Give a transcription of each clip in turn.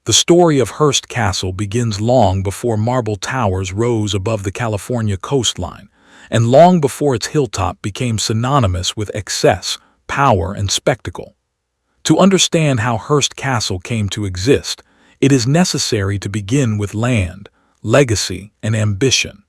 The story of Hearst Castle begins long before marble towers rose above the California coastline, and long before its hilltop became synonymous with excess, power, and spectacle. To understand how Hearst Castle came to exist, it is necessary to begin with land, legacy, and ambition.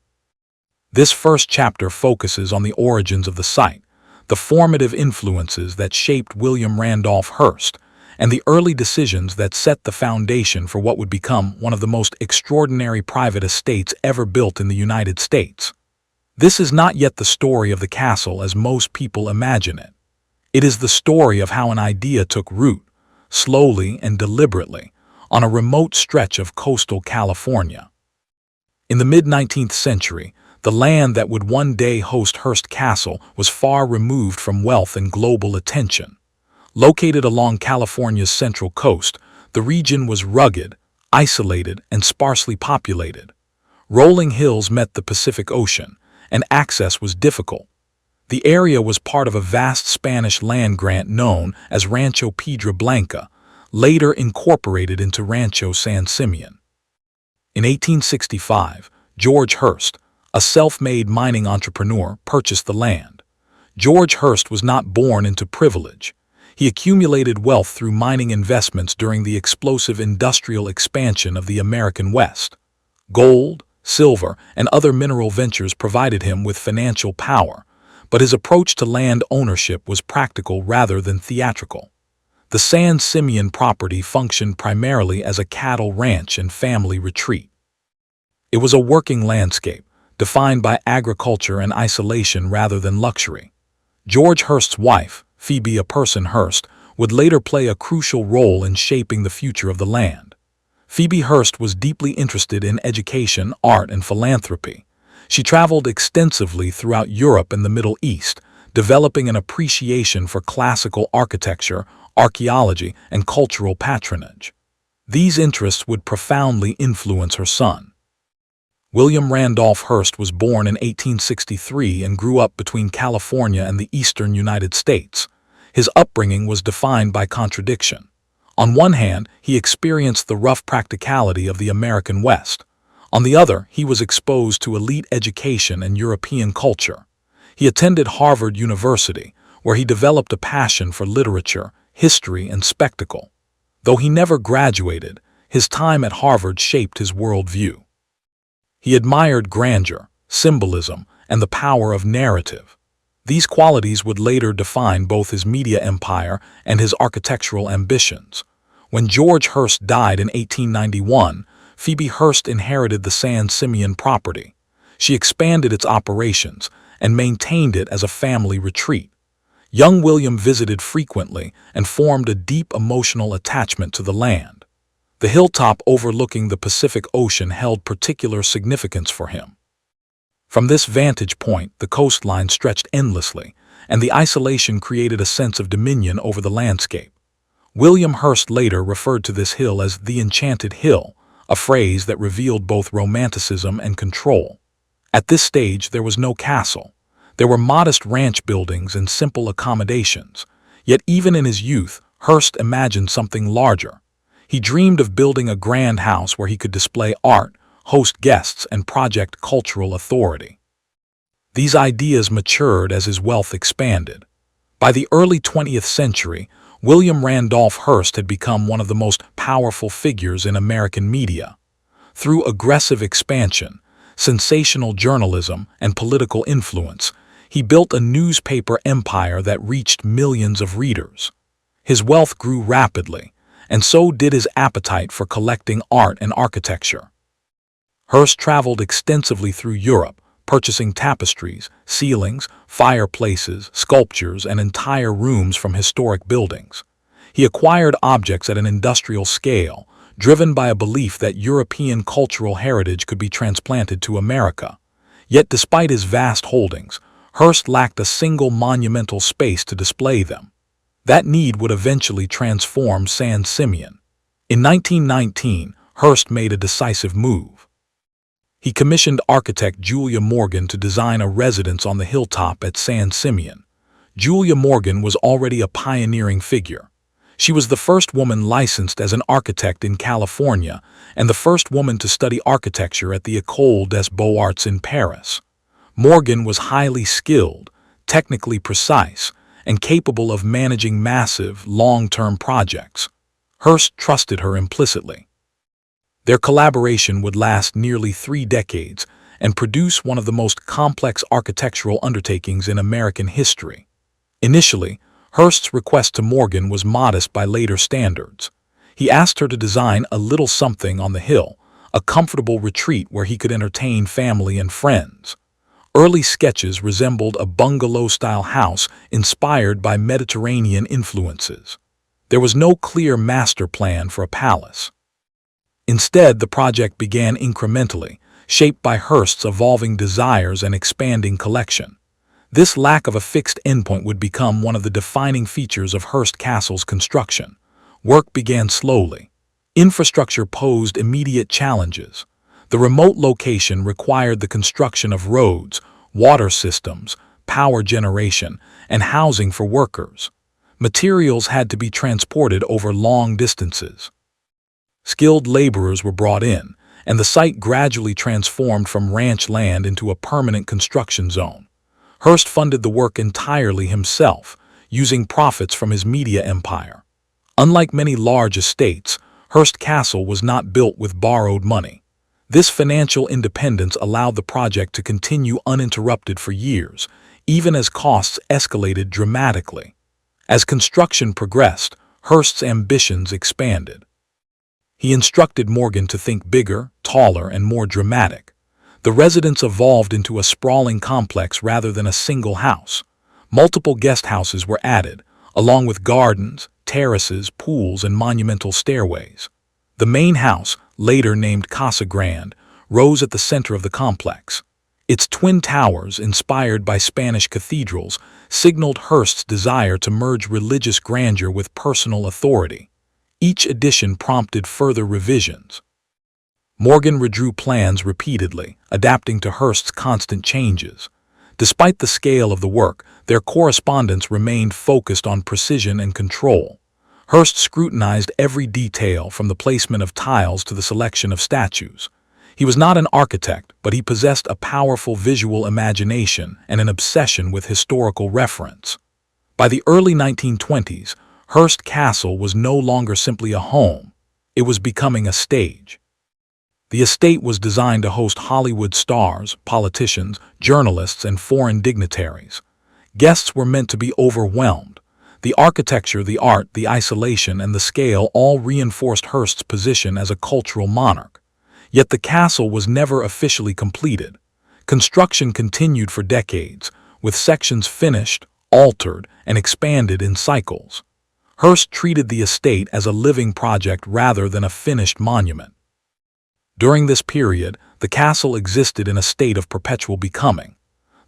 This first chapter focuses on the origins of the site, the formative influences that shaped William Randolph Hearst, and the early decisions that set the foundation for what would become one of the most extraordinary private estates ever built in the United States. This is not yet the story of the castle as most people imagine it. It is the story of how an idea took root, slowly and deliberately, on a remote stretch of coastal California. In the mid-19th century, the land that would one day host Hearst Castle was far removed from wealth and global attention. Located along California's central coast, the region was rugged, isolated, and sparsely populated. Rolling hills met the Pacific Ocean, and access was difficult. The area was part of a vast Spanish land grant known as Rancho Piedra Blanca, later incorporated into Rancho San Simeon. In 1865, George Hearst, a self-made mining entrepreneur, purchased the land. George Hearst was not born into privilege. He accumulated wealth through mining investments during the explosive industrial expansion of the American West. Gold, silver, and other mineral ventures provided him with financial power, but his approach to land ownership was practical rather than theatrical. The San Simeon property functioned primarily as a cattle ranch and family retreat. It was a working landscape, defined by agriculture and isolation rather than luxury. George Hearst's wife, Phoebe Hearst, would later play a crucial role in shaping the future of the land. Phoebe Hearst was deeply interested in education, art, and philanthropy. She traveled extensively throughout Europe and the Middle East, developing an appreciation for classical architecture, archaeology, and cultural patronage. These interests would profoundly influence her son. William Randolph Hearst was born in 1863 and grew up between California and the eastern United States. His upbringing was defined by contradiction. On one hand, he experienced the rough practicality of the American West. On the other, he was exposed to elite education and European culture. He attended Harvard University, where he developed a passion for literature, history, and spectacle. Though he never graduated, his time at Harvard shaped his worldview. He admired grandeur, symbolism, and the power of narrative. These qualities would later define both his media empire and his architectural ambitions. When George Hearst died in 1891, Phoebe Hearst inherited the San Simeon property. She expanded its operations and maintained it as a family retreat. Young William visited frequently and formed a deep emotional attachment to the land. The hilltop overlooking the Pacific Ocean held particular significance for him. From this vantage point, the coastline stretched endlessly, and the isolation created a sense of dominion over the landscape. William Hearst later referred to this hill as the Enchanted Hill, a phrase that revealed both romanticism and control. At this stage, there was no castle. There were modest ranch buildings and simple accommodations. Yet even in his youth, Hearst imagined something larger. He dreamed of building a grand house where he could display art, host guests, and project cultural authority. These ideas matured as his wealth expanded. By the early 20th century, William Randolph Hearst had become one of the most powerful figures in American media. Through aggressive expansion, sensational journalism, and political influence, he built a newspaper empire that reached millions of readers. His wealth grew rapidly, and so did his appetite for collecting art and architecture. Hearst traveled extensively through Europe, purchasing tapestries, ceilings, fireplaces, sculptures, and entire rooms from historic buildings. He acquired objects at an industrial scale, driven by a belief that European cultural heritage could be transplanted to America. Yet despite his vast holdings, Hearst lacked a single monumental space to display them. That need would eventually transform San Simeon. In 1919, Hearst made a decisive move. He commissioned architect Julia Morgan to design a residence on the hilltop at San Simeon. Julia Morgan was already a pioneering figure. She was the first woman licensed as an architect in California and the first woman to study architecture at the École des Beaux-Arts in Paris. Morgan was highly skilled, technically precise, and capable of managing massive, long-term projects. Hearst trusted her implicitly. Their collaboration would last nearly 3 decades and produce one of the most complex architectural undertakings in American history. Initially, Hearst's request to Morgan was modest by later standards. He asked her to design a little something on the hill, a comfortable retreat where he could entertain family and friends. Early sketches resembled a bungalow-style house inspired by Mediterranean influences. There was no clear master plan for a palace. Instead, the project began incrementally, shaped by Hearst's evolving desires and expanding collection. This lack of a fixed endpoint would become one of the defining features of Hearst Castle's construction. Work began slowly. Infrastructure posed immediate challenges. The remote location required the construction of roads, water systems, power generation, and housing for workers. Materials had to be transported over long distances. Skilled laborers were brought in, and the site gradually transformed from ranch land into a permanent construction zone. Hearst funded the work entirely himself, using profits from his media empire. Unlike many large estates, Hearst Castle was not built with borrowed money. This financial independence allowed the project to continue uninterrupted for years, even as costs escalated dramatically. As construction progressed, Hearst's ambitions expanded. He instructed Morgan to think bigger, taller, and more dramatic. The residence evolved into a sprawling complex rather than a single house. Multiple guest houses were added, along with gardens, terraces, pools, and monumental stairways. The main house, later named Casa Grande, rose at the center of the complex. Its twin towers, inspired by Spanish cathedrals, signaled Hearst's desire to merge religious grandeur with personal authority. Each addition prompted further revisions. Morgan redrew plans repeatedly, adapting to Hearst's constant changes. Despite the scale of the work, their correspondence remained focused on precision and control. Hearst scrutinized every detail, from the placement of tiles to the selection of statues. He was not an architect, but he possessed a powerful visual imagination and an obsession with historical reference. By the early 1920s, Hearst Castle was no longer simply a home. It was becoming a stage. The estate was designed to host Hollywood stars, politicians, journalists, and foreign dignitaries. Guests were meant to be overwhelmed. The architecture, the art, the isolation, and the scale all reinforced Hearst's position as a cultural monarch. Yet the castle was never officially completed. Construction continued for decades, with sections finished, altered, and expanded in cycles. Hearst treated the estate as a living project rather than a finished monument. During this period, the castle existed in a state of perpetual becoming.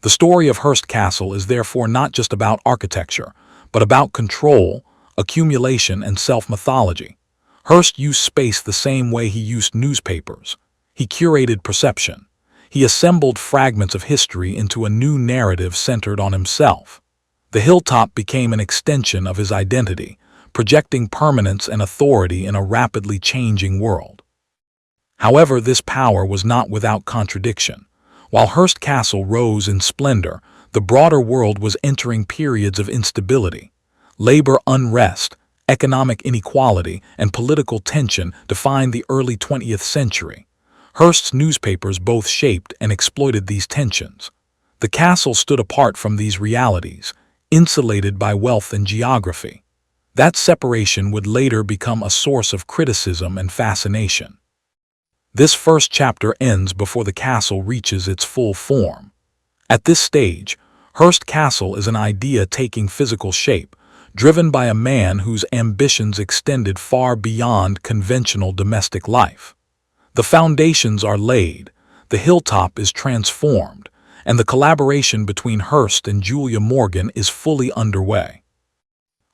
The story of Hearst Castle is therefore not just about architecture, but about control, accumulation, and self-mythology. Hearst used space the same way he used newspapers. He curated perception. He assembled fragments of history into a new narrative centered on himself. The hilltop became an extension of his identity, projecting permanence and authority in a rapidly changing world. However, this power was not without contradiction. While Hearst Castle rose in splendor, the broader world was entering periods of instability. Labor unrest, economic inequality, and political tension defined the early 20th century. Hearst's newspapers both shaped and exploited these tensions. The castle stood apart from these realities, insulated by wealth and geography. That separation would later become a source of criticism and fascination. This first chapter ends before the castle reaches its full form. At this stage, Hearst Castle is an idea taking physical shape, driven by a man whose ambitions extended far beyond conventional domestic life. The foundations are laid, the hilltop is transformed, and the collaboration between Hearst and Julia Morgan is fully underway.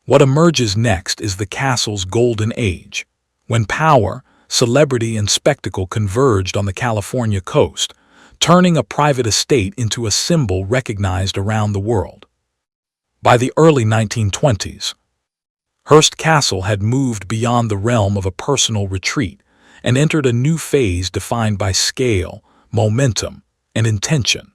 What emerges next is the castle's golden age, when power, celebrity, and spectacle converged on the California coast, turning a private estate into a symbol recognized around the world. By the early 1920s, Hearst Castle had moved beyond the realm of a personal retreat and entered a new phase defined by scale, momentum, and intention.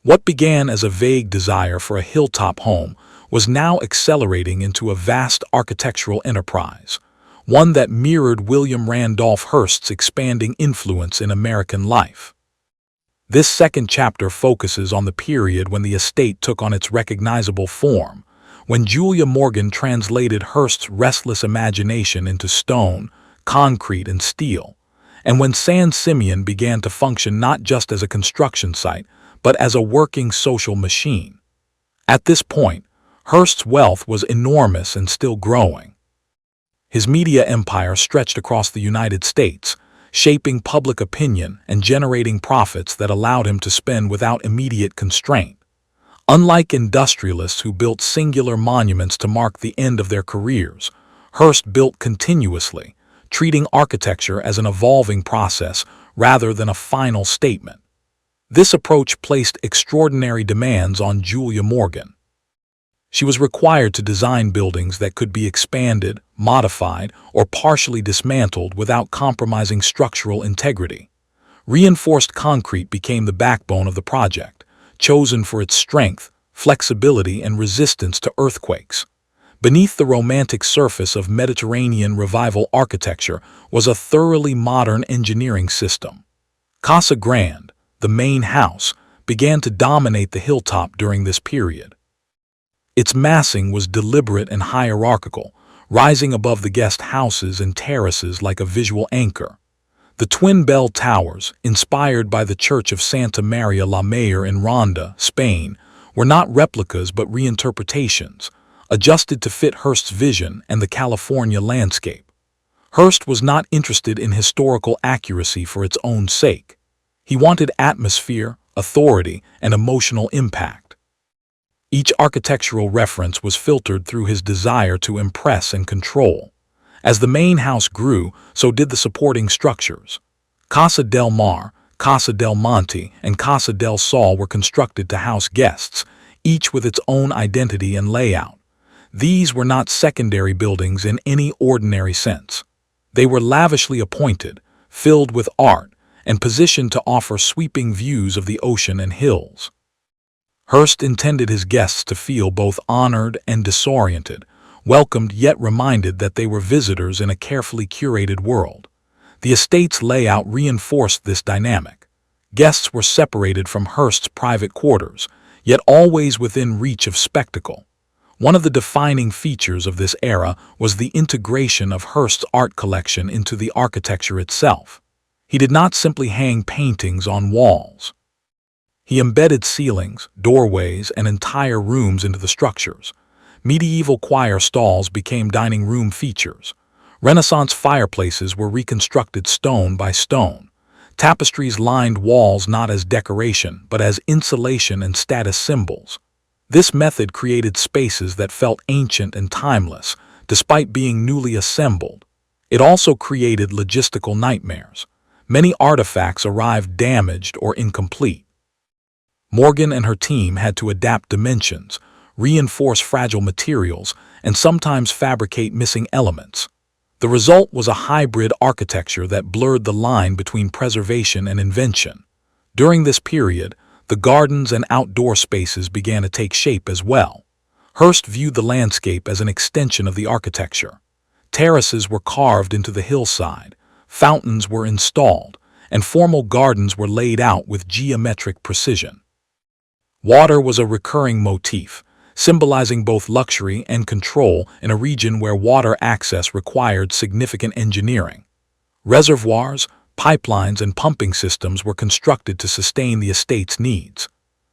What began as a vague desire for a hilltop home was now accelerating into a vast architectural enterprise, one that mirrored William Randolph Hearst's expanding influence in American life. This second chapter focuses on the period when the estate took on its recognizable form, when Julia Morgan translated Hearst's restless imagination into stone, concrete, and steel, and when San Simeon began to function not just as a construction site, but as a working social machine. At this point, Hearst's wealth was enormous and still growing. His media empire stretched across the United States, shaping public opinion and generating profits that allowed him to spend without immediate constraint. Unlike industrialists who built singular monuments to mark the end of their careers, Hearst built continuously, treating architecture as an evolving process rather than a final statement. This approach placed extraordinary demands on Julia Morgan. She was required to design buildings that could be expanded, modified, or partially dismantled without compromising structural integrity. Reinforced concrete became the backbone of the project, chosen for its strength, flexibility, and resistance to earthquakes. Beneath the romantic surface of Mediterranean Revival architecture was a thoroughly modern engineering system. Casa Grande, the main house, began to dominate the hilltop during this period. Its massing was deliberate and hierarchical, rising above the guest houses and terraces like a visual anchor. The twin bell towers, inspired by the Church of Santa Maria la Mayor in Ronda, Spain, were not replicas but reinterpretations, adjusted to fit Hearst's vision and the California landscape. Hearst was not interested in historical accuracy for its own sake. He wanted atmosphere, authority, and emotional impact. Each architectural reference was filtered through his desire to impress and control. As the main house grew, so did the supporting structures. Casa del Mar, Casa del Monte, and Casa del Sol were constructed to house guests, each with its own identity and layout. These were not secondary buildings in any ordinary sense. They were lavishly appointed, filled with art, and positioned to offer sweeping views of the ocean and hills. Hearst intended his guests to feel both honored and disoriented, welcomed yet reminded that they were visitors in a carefully curated world. The estate's layout reinforced this dynamic. Guests were separated from Hearst's private quarters, yet always within reach of spectacle. One of the defining features of this era was the integration of Hearst's art collection into the architecture itself. He did not simply hang paintings on walls. He embedded ceilings, doorways, and entire rooms into the structures. Medieval choir stalls became dining room features. Renaissance fireplaces were reconstructed stone by stone. Tapestries lined walls not as decoration, but as insulation and status symbols. This method created spaces that felt ancient and timeless, despite being newly assembled. It also created logistical nightmares. Many artifacts arrived damaged or incomplete. Morgan and her team had to adapt dimensions, reinforce fragile materials, and sometimes fabricate missing elements. The result was a hybrid architecture that blurred the line between preservation and invention. During this period, the gardens and outdoor spaces began to take shape as well. Hearst viewed the landscape as an extension of the architecture. Terraces were carved into the hillside, fountains were installed, and formal gardens were laid out with geometric precision. Water was a recurring motif, symbolizing both luxury and control in a region where water access required significant engineering. Reservoirs, pipelines, and pumping systems were constructed to sustain the estate's needs.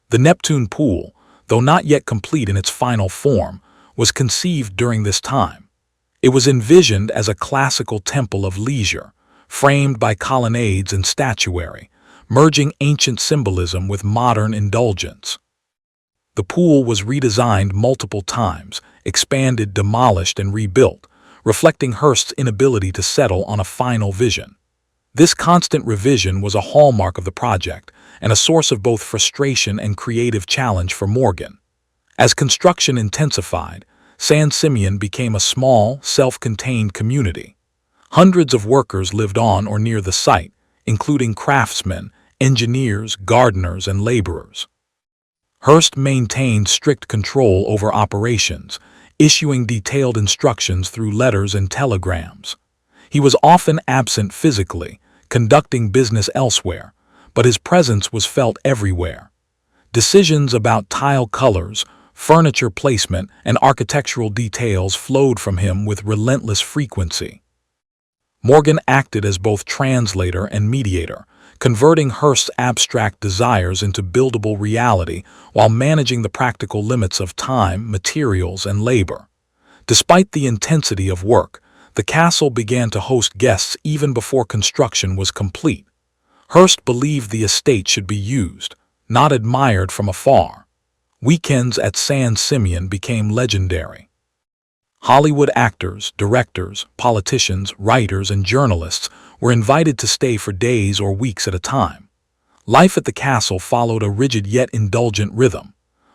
The Neptune Pool, though not yet complete in its final form, was conceived during this time. It was envisioned as a classical temple of leisure, framed by colonnades and statuary, merging ancient symbolism with modern indulgence. The pool was redesigned multiple times, expanded, demolished, and rebuilt, reflecting Hearst's inability to settle on a final vision. This constant revision was a hallmark of the project and a source of both frustration and creative challenge for Morgan. As construction intensified, San Simeon became a small, self-contained community. Hundreds of workers lived on or near the site, including craftsmen, engineers, gardeners, and laborers. Hearst maintained strict control over operations, issuing detailed instructions through letters and telegrams. He was often absent physically, conducting business elsewhere, but his presence was felt everywhere. Decisions about tile colors, furniture placement, and architectural details flowed from him with relentless frequency. Morgan acted as both translator and mediator, converting Hearst's abstract desires into buildable reality while managing the practical limits of time, materials, and labor. Despite the intensity of work, the castle began to host guests even before construction was complete. Hearst believed the estate should be used, not admired from afar. Weekends at San Simeon became legendary. Hollywood actors, directors, politicians, writers, and journalists were invited to stay for days or weeks at a time. Life at the castle followed a rigid yet indulgent rhythm.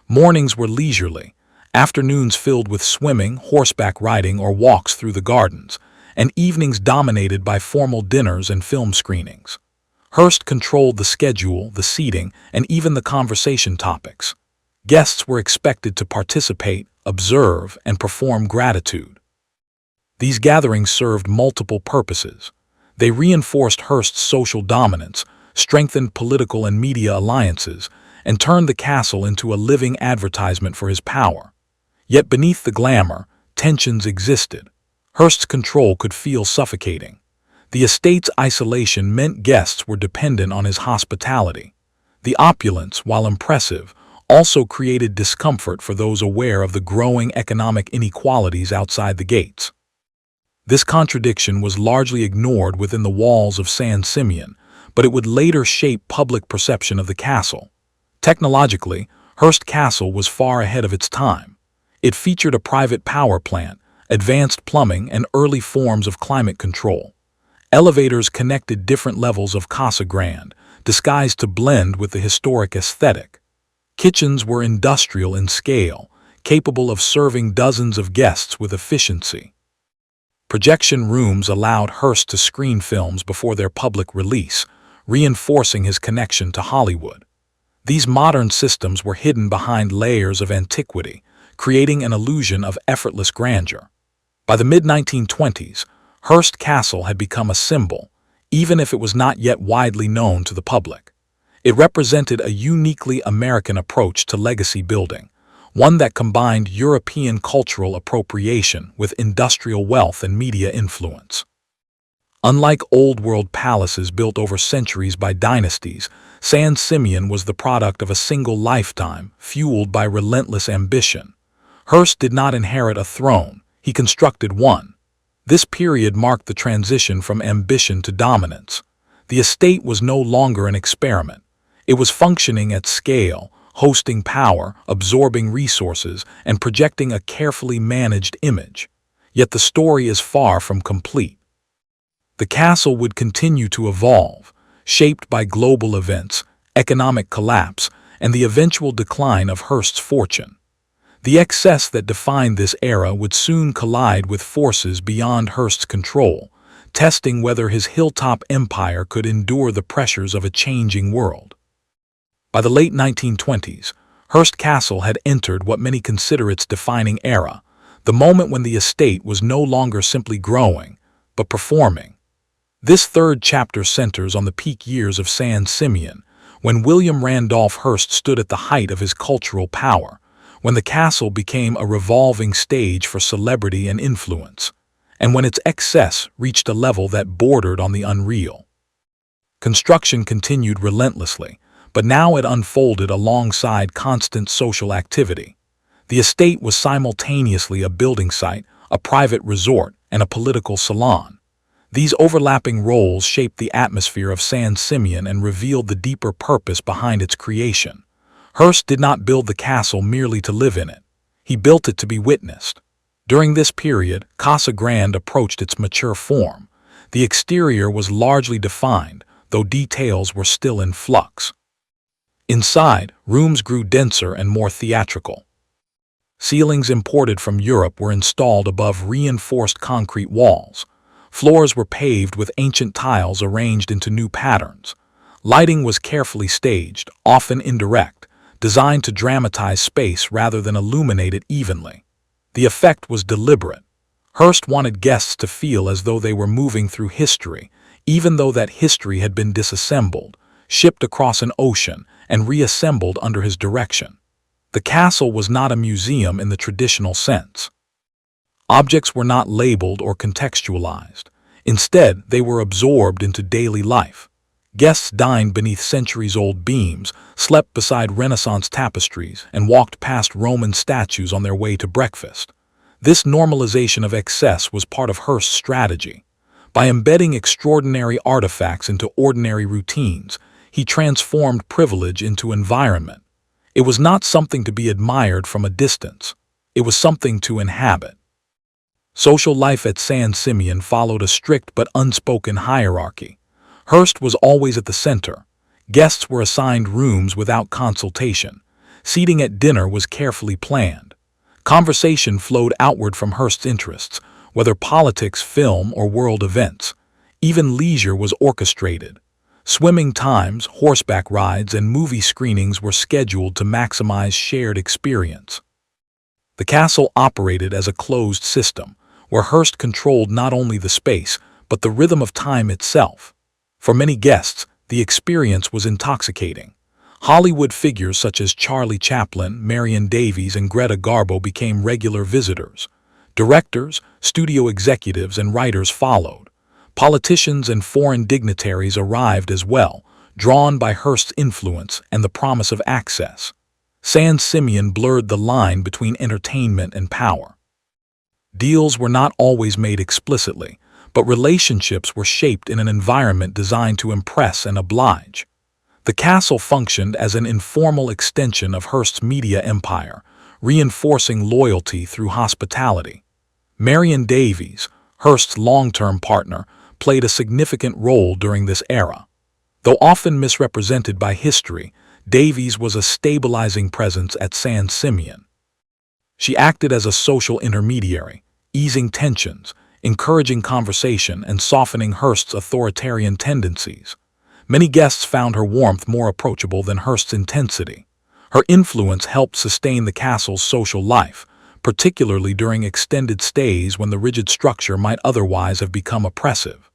Mornings were leisurely, afternoons filled with swimming, horseback riding, or walks through the gardens, and evenings dominated by formal dinners and film screenings. Hearst controlled the schedule, the seating, and even the conversation topics. Guests were expected to participate, observe, and perform gratitude. These gatherings served multiple purposes. They reinforced Hearst's social dominance, strengthened political and media alliances, and turned the castle into a living advertisement for his power. Yet beneath the glamour, tensions existed. Hearst's control could feel suffocating. The estate's isolation meant guests were dependent on his hospitality. The opulence, while impressive, also created discomfort for those aware of the growing economic inequalities outside the gates. This contradiction was largely ignored within the walls of San Simeon, but it would later shape public perception of the castle. Technologically, Hearst Castle was far ahead of its time. It featured a private power plant, advanced plumbing, and early forms of climate control. Elevators connected different levels of Casa Grande, disguised to blend with the historic aesthetic. Kitchens were industrial in scale, capable of serving dozens of guests with efficiency. Projection rooms allowed Hearst to screen films before their public release, reinforcing his connection to Hollywood. These modern systems were hidden behind layers of antiquity, creating an illusion of effortless grandeur. By the mid-1920s, Hearst Castle had become a symbol, even if it was not yet widely known to the public. It represented a uniquely American approach to legacy building, one that combined European cultural appropriation with industrial wealth and media influence. Unlike old-world palaces built over centuries by dynasties, San Simeon was the product of a single lifetime, fueled by relentless ambition. Hearst did not inherit a throne, he constructed one. This period marked the transition from ambition to dominance. The estate was no longer an experiment. It was functioning at scale, hosting power, absorbing resources, and projecting a carefully managed image. Yet the story is far from complete. The castle would continue to evolve, shaped by global events, economic collapse, and the eventual decline of Hearst's fortune. The excess that defined this era would soon collide with forces beyond Hearst's control, testing whether his hilltop empire could endure the pressures of a changing world. By the late 1920s, Hearst Castle had entered what many consider its defining era, the moment when the estate was no longer simply growing, but performing. This third chapter centers on the peak years of San Simeon, when William Randolph Hearst stood at the height of his cultural power, when the castle became a revolving stage for celebrity and influence, and when its excess reached a level that bordered on the unreal. Construction continued relentlessly, but now it unfolded alongside constant social activity. The estate was simultaneously a building site, a private resort, and a political salon. These overlapping roles shaped the atmosphere of San Simeon and revealed the deeper purpose behind its creation. Hearst did not build the castle merely to live in it. He built it to be witnessed. During this period, Casa Grande approached its mature form. The exterior was largely defined, though details were still in flux. Inside, rooms grew denser and more theatrical. Ceilings imported from Europe were installed above reinforced concrete walls. Floors were paved with ancient tiles arranged into new patterns. Lighting was carefully staged, often indirect, designed to dramatize space rather than illuminate it evenly. The effect was deliberate. Hearst wanted guests to feel as though they were moving through history, even though that history had been disassembled, shipped across an ocean, and reassembled under his direction. The castle was not a museum in the traditional sense. Objects were not labeled or contextualized. Instead, they were absorbed into daily life. Guests dined beneath centuries-old beams, slept beside Renaissance tapestries, and walked past Roman statues on their way to breakfast. This normalization of excess was part of Hearst's strategy. By embedding extraordinary artifacts into ordinary routines, he transformed privilege into environment. It was not something to be admired from a distance. It was something to inhabit. Social life at San Simeon followed a strict but unspoken hierarchy. Hearst was always at the center. Guests were assigned rooms without consultation. Seating at dinner was carefully planned. Conversation flowed outward from Hearst's interests, whether politics, film, or world events. Even leisure was orchestrated. Swimming times, horseback rides, and movie screenings were scheduled to maximize shared experience. The castle operated as a closed system, where Hearst controlled not only the space, but the rhythm of time itself. For many guests, the experience was intoxicating. Hollywood figures such as Charlie Chaplin, Marion Davies, and Greta Garbo became regular visitors. Directors, studio executives, and writers followed. Politicians and foreign dignitaries arrived as well, drawn by Hearst's influence and the promise of access. San Simeon blurred the line between entertainment and power. Deals were not always made explicitly, but relationships were shaped in an environment designed to impress and oblige. The castle functioned as an informal extension of Hearst's media empire, reinforcing loyalty through hospitality. Marion Davies, Hearst's long-term partner, played a significant role during this era. Though often misrepresented by history, Davies was a stabilizing presence at San Simeon. She acted as a social intermediary, easing tensions, encouraging conversation, and softening Hearst's authoritarian tendencies. Many guests found her warmth more approachable than Hearst's intensity. Her influence helped sustain the castle's social life, particularly during extended stays when the rigid structure might otherwise have become oppressive.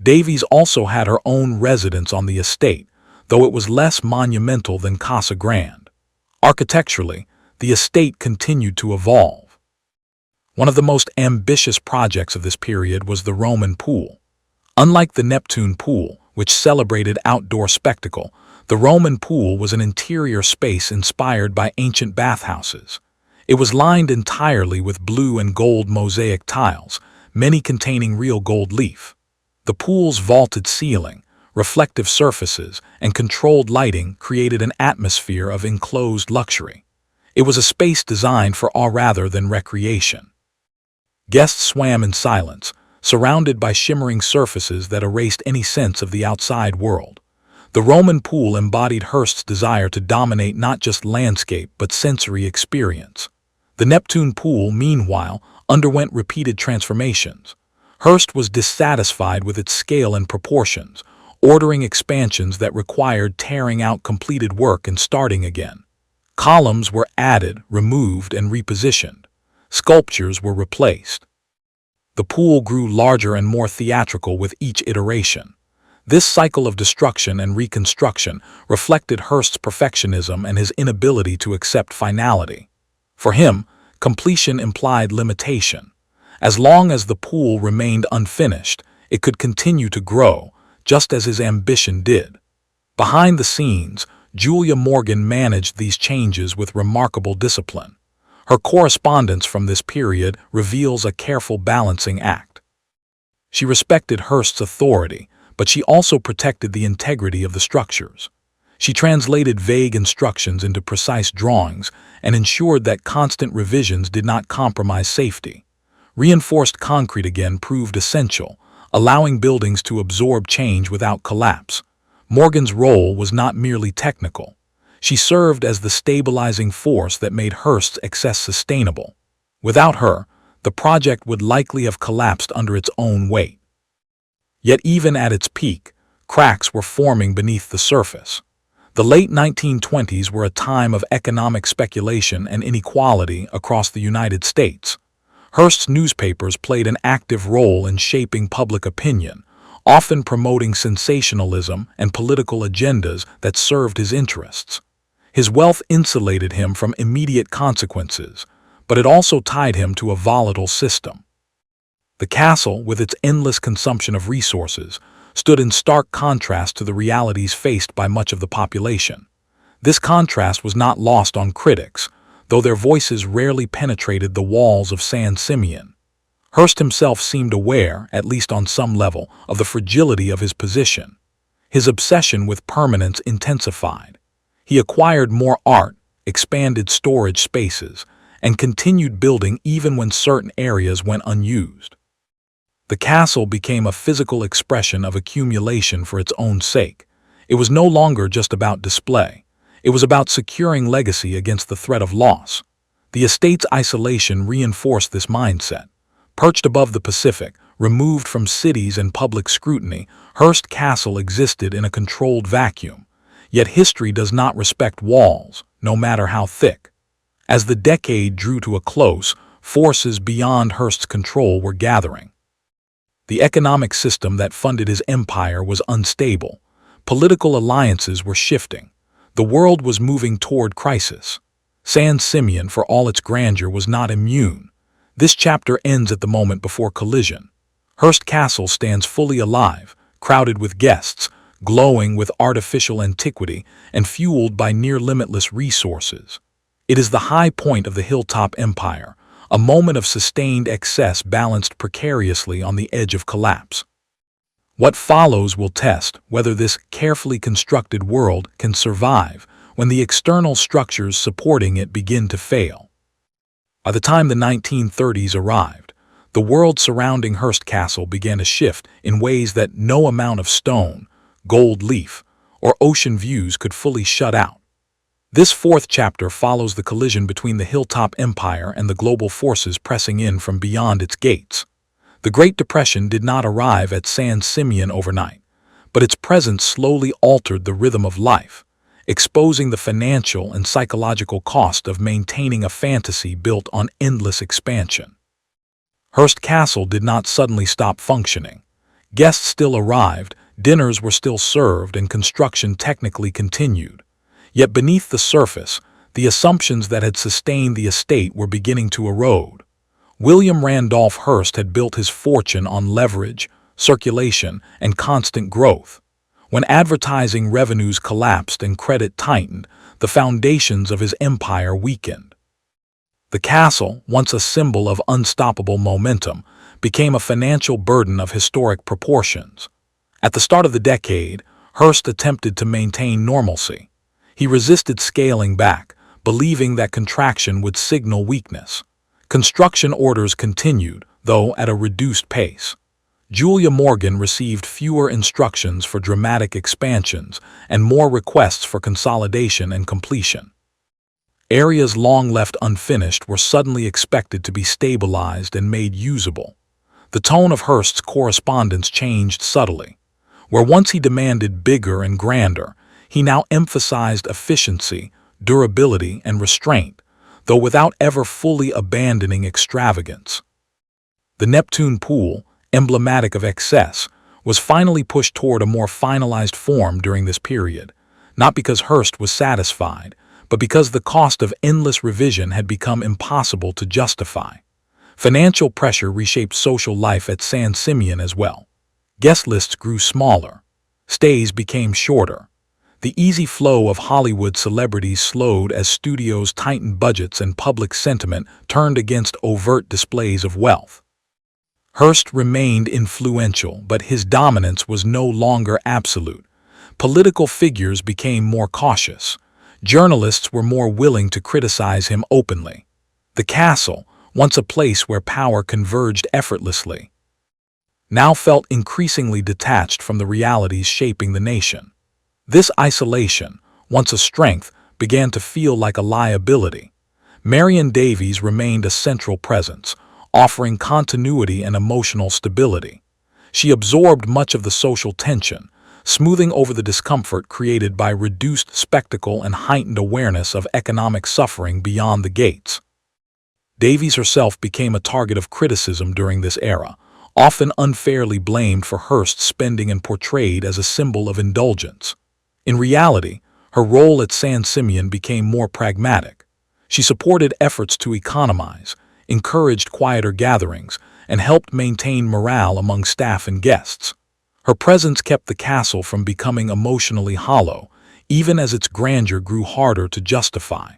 Davies also had her own residence on the estate, though it was less monumental than Casa Grande. Architecturally, the estate continued to evolve. One of the most ambitious projects of this period was the Roman pool. Unlike the Neptune pool, which celebrated outdoor spectacle, the Roman pool was an interior space inspired by ancient bathhouses. It was lined entirely with blue and gold mosaic tiles, many containing real gold leaf. The pool's vaulted ceiling, reflective surfaces, and controlled lighting created an atmosphere of enclosed luxury. It was a space designed for awe rather than recreation. Guests swam in silence, surrounded by shimmering surfaces that erased any sense of the outside world. The Roman pool embodied Hearst's desire to dominate not just landscape but sensory experience. The Neptune pool, meanwhile, underwent repeated transformations. Hearst was dissatisfied with its scale and proportions, ordering expansions that required tearing out completed work and starting again. Columns were added, removed, and repositioned. Sculptures were replaced. The pool grew larger and more theatrical with each iteration. This cycle of destruction and reconstruction reflected Hearst's perfectionism and his inability to accept finality. For him, completion implied limitation. As long as the pool remained unfinished, it could continue to grow, just as his ambition did. Behind the scenes, Julia Morgan managed these changes with remarkable discipline. Her correspondence from this period reveals a careful balancing act. She respected Hearst's authority, but she also protected the integrity of the structures. She translated vague instructions into precise drawings and ensured that constant revisions did not compromise safety. Reinforced concrete again proved essential, allowing buildings to absorb change without collapse. Morgan's role was not merely technical. She served as the stabilizing force that made Hearst's excess sustainable. Without her, the project would likely have collapsed under its own weight. Yet even at its peak, cracks were forming beneath the surface. The late 1920s were a time of economic speculation and inequality across the United States. Hearst's newspapers played an active role in shaping public opinion, often promoting sensationalism and political agendas that served his interests. His wealth insulated him from immediate consequences, but it also tied him to a volatile system. The castle, with its endless consumption of resources, stood in stark contrast to the realities faced by much of the population. This contrast was not lost on critics, though their voices rarely penetrated the walls of San Simeon. Hearst himself seemed aware, at least on some level, of the fragility of his position. His obsession with permanence intensified. He acquired more art, expanded storage spaces, and continued building even when certain areas went unused. The castle became a physical expression of accumulation for its own sake. It was no longer just about display. It was about securing legacy against the threat of loss. The estate's isolation reinforced this mindset. Perched above the Pacific, removed from cities and public scrutiny, Hearst Castle existed in a controlled vacuum. Yet history does not respect walls, no matter how thick. As the decade drew to a close, forces beyond Hearst's control were gathering. The economic system that funded his empire was unstable. Political alliances were shifting. The world was moving toward crisis. San Simeon, for all its grandeur, was not immune. This chapter ends at the moment before collision. Hearst Castle stands fully alive, crowded with guests, glowing with artificial antiquity, and fueled by near-limitless resources. It is the high point of the hilltop empire, a moment of sustained excess balanced precariously on the edge of collapse. What follows will test whether this carefully constructed world can survive when the external structures supporting it begin to fail. By the time the 1930s arrived, the world surrounding Hearst Castle began to shift in ways that no amount of stone, gold leaf, or ocean views could fully shut out. This fourth chapter follows the collision between the hilltop empire and the global forces pressing in from beyond its gates. The Great Depression did not arrive at San Simeon overnight, but its presence slowly altered the rhythm of life, exposing the financial and psychological cost of maintaining a fantasy built on endless expansion. Hearst Castle did not suddenly stop functioning. Guests still arrived, dinners were still served, and construction technically continued. Yet beneath the surface, the assumptions that had sustained the estate were beginning to erode. William Randolph Hearst had built his fortune on leverage, circulation, and constant growth. When advertising revenues collapsed and credit tightened, the foundations of his empire weakened. The castle, once a symbol of unstoppable momentum, became a financial burden of historic proportions. At the start of the decade, Hearst attempted to maintain normalcy. He resisted scaling back, believing that contraction would signal weakness. Construction orders continued, though at a reduced pace. Julia Morgan received fewer instructions for dramatic expansions and more requests for consolidation and completion. Areas long left unfinished were suddenly expected to be stabilized and made usable. The tone of Hearst's correspondence changed subtly. Where once he demanded bigger and grander, he now emphasized efficiency, durability, and restraint, though without ever fully abandoning extravagance. The Neptune pool, emblematic of excess, was finally pushed toward a more finalized form during this period, not because Hearst was satisfied, but because the cost of endless revision had become impossible to justify. Financial pressure reshaped social life at San Simeon as well. Guest lists grew smaller. Stays became shorter. The easy flow of Hollywood celebrities slowed as studios tightened budgets and public sentiment turned against overt displays of wealth. Hearst remained influential, but his dominance was no longer absolute. Political figures became more cautious. Journalists were more willing to criticize him openly. The castle, once a place where power converged effortlessly, now felt increasingly detached from the realities shaping the nation. This isolation, once a strength, began to feel like a liability. Marion Davies remained a central presence, offering continuity and emotional stability. She absorbed much of the social tension, smoothing over the discomfort created by reduced spectacle and heightened awareness of economic suffering beyond the gates. Davies herself became a target of criticism during this era, often unfairly blamed for Hearst's spending and portrayed as a symbol of indulgence. In reality, her role at San Simeon became more pragmatic. She supported efforts to economize, encouraged quieter gatherings, and helped maintain morale among staff and guests. Her presence kept the castle from becoming emotionally hollow, even as its grandeur grew harder to justify.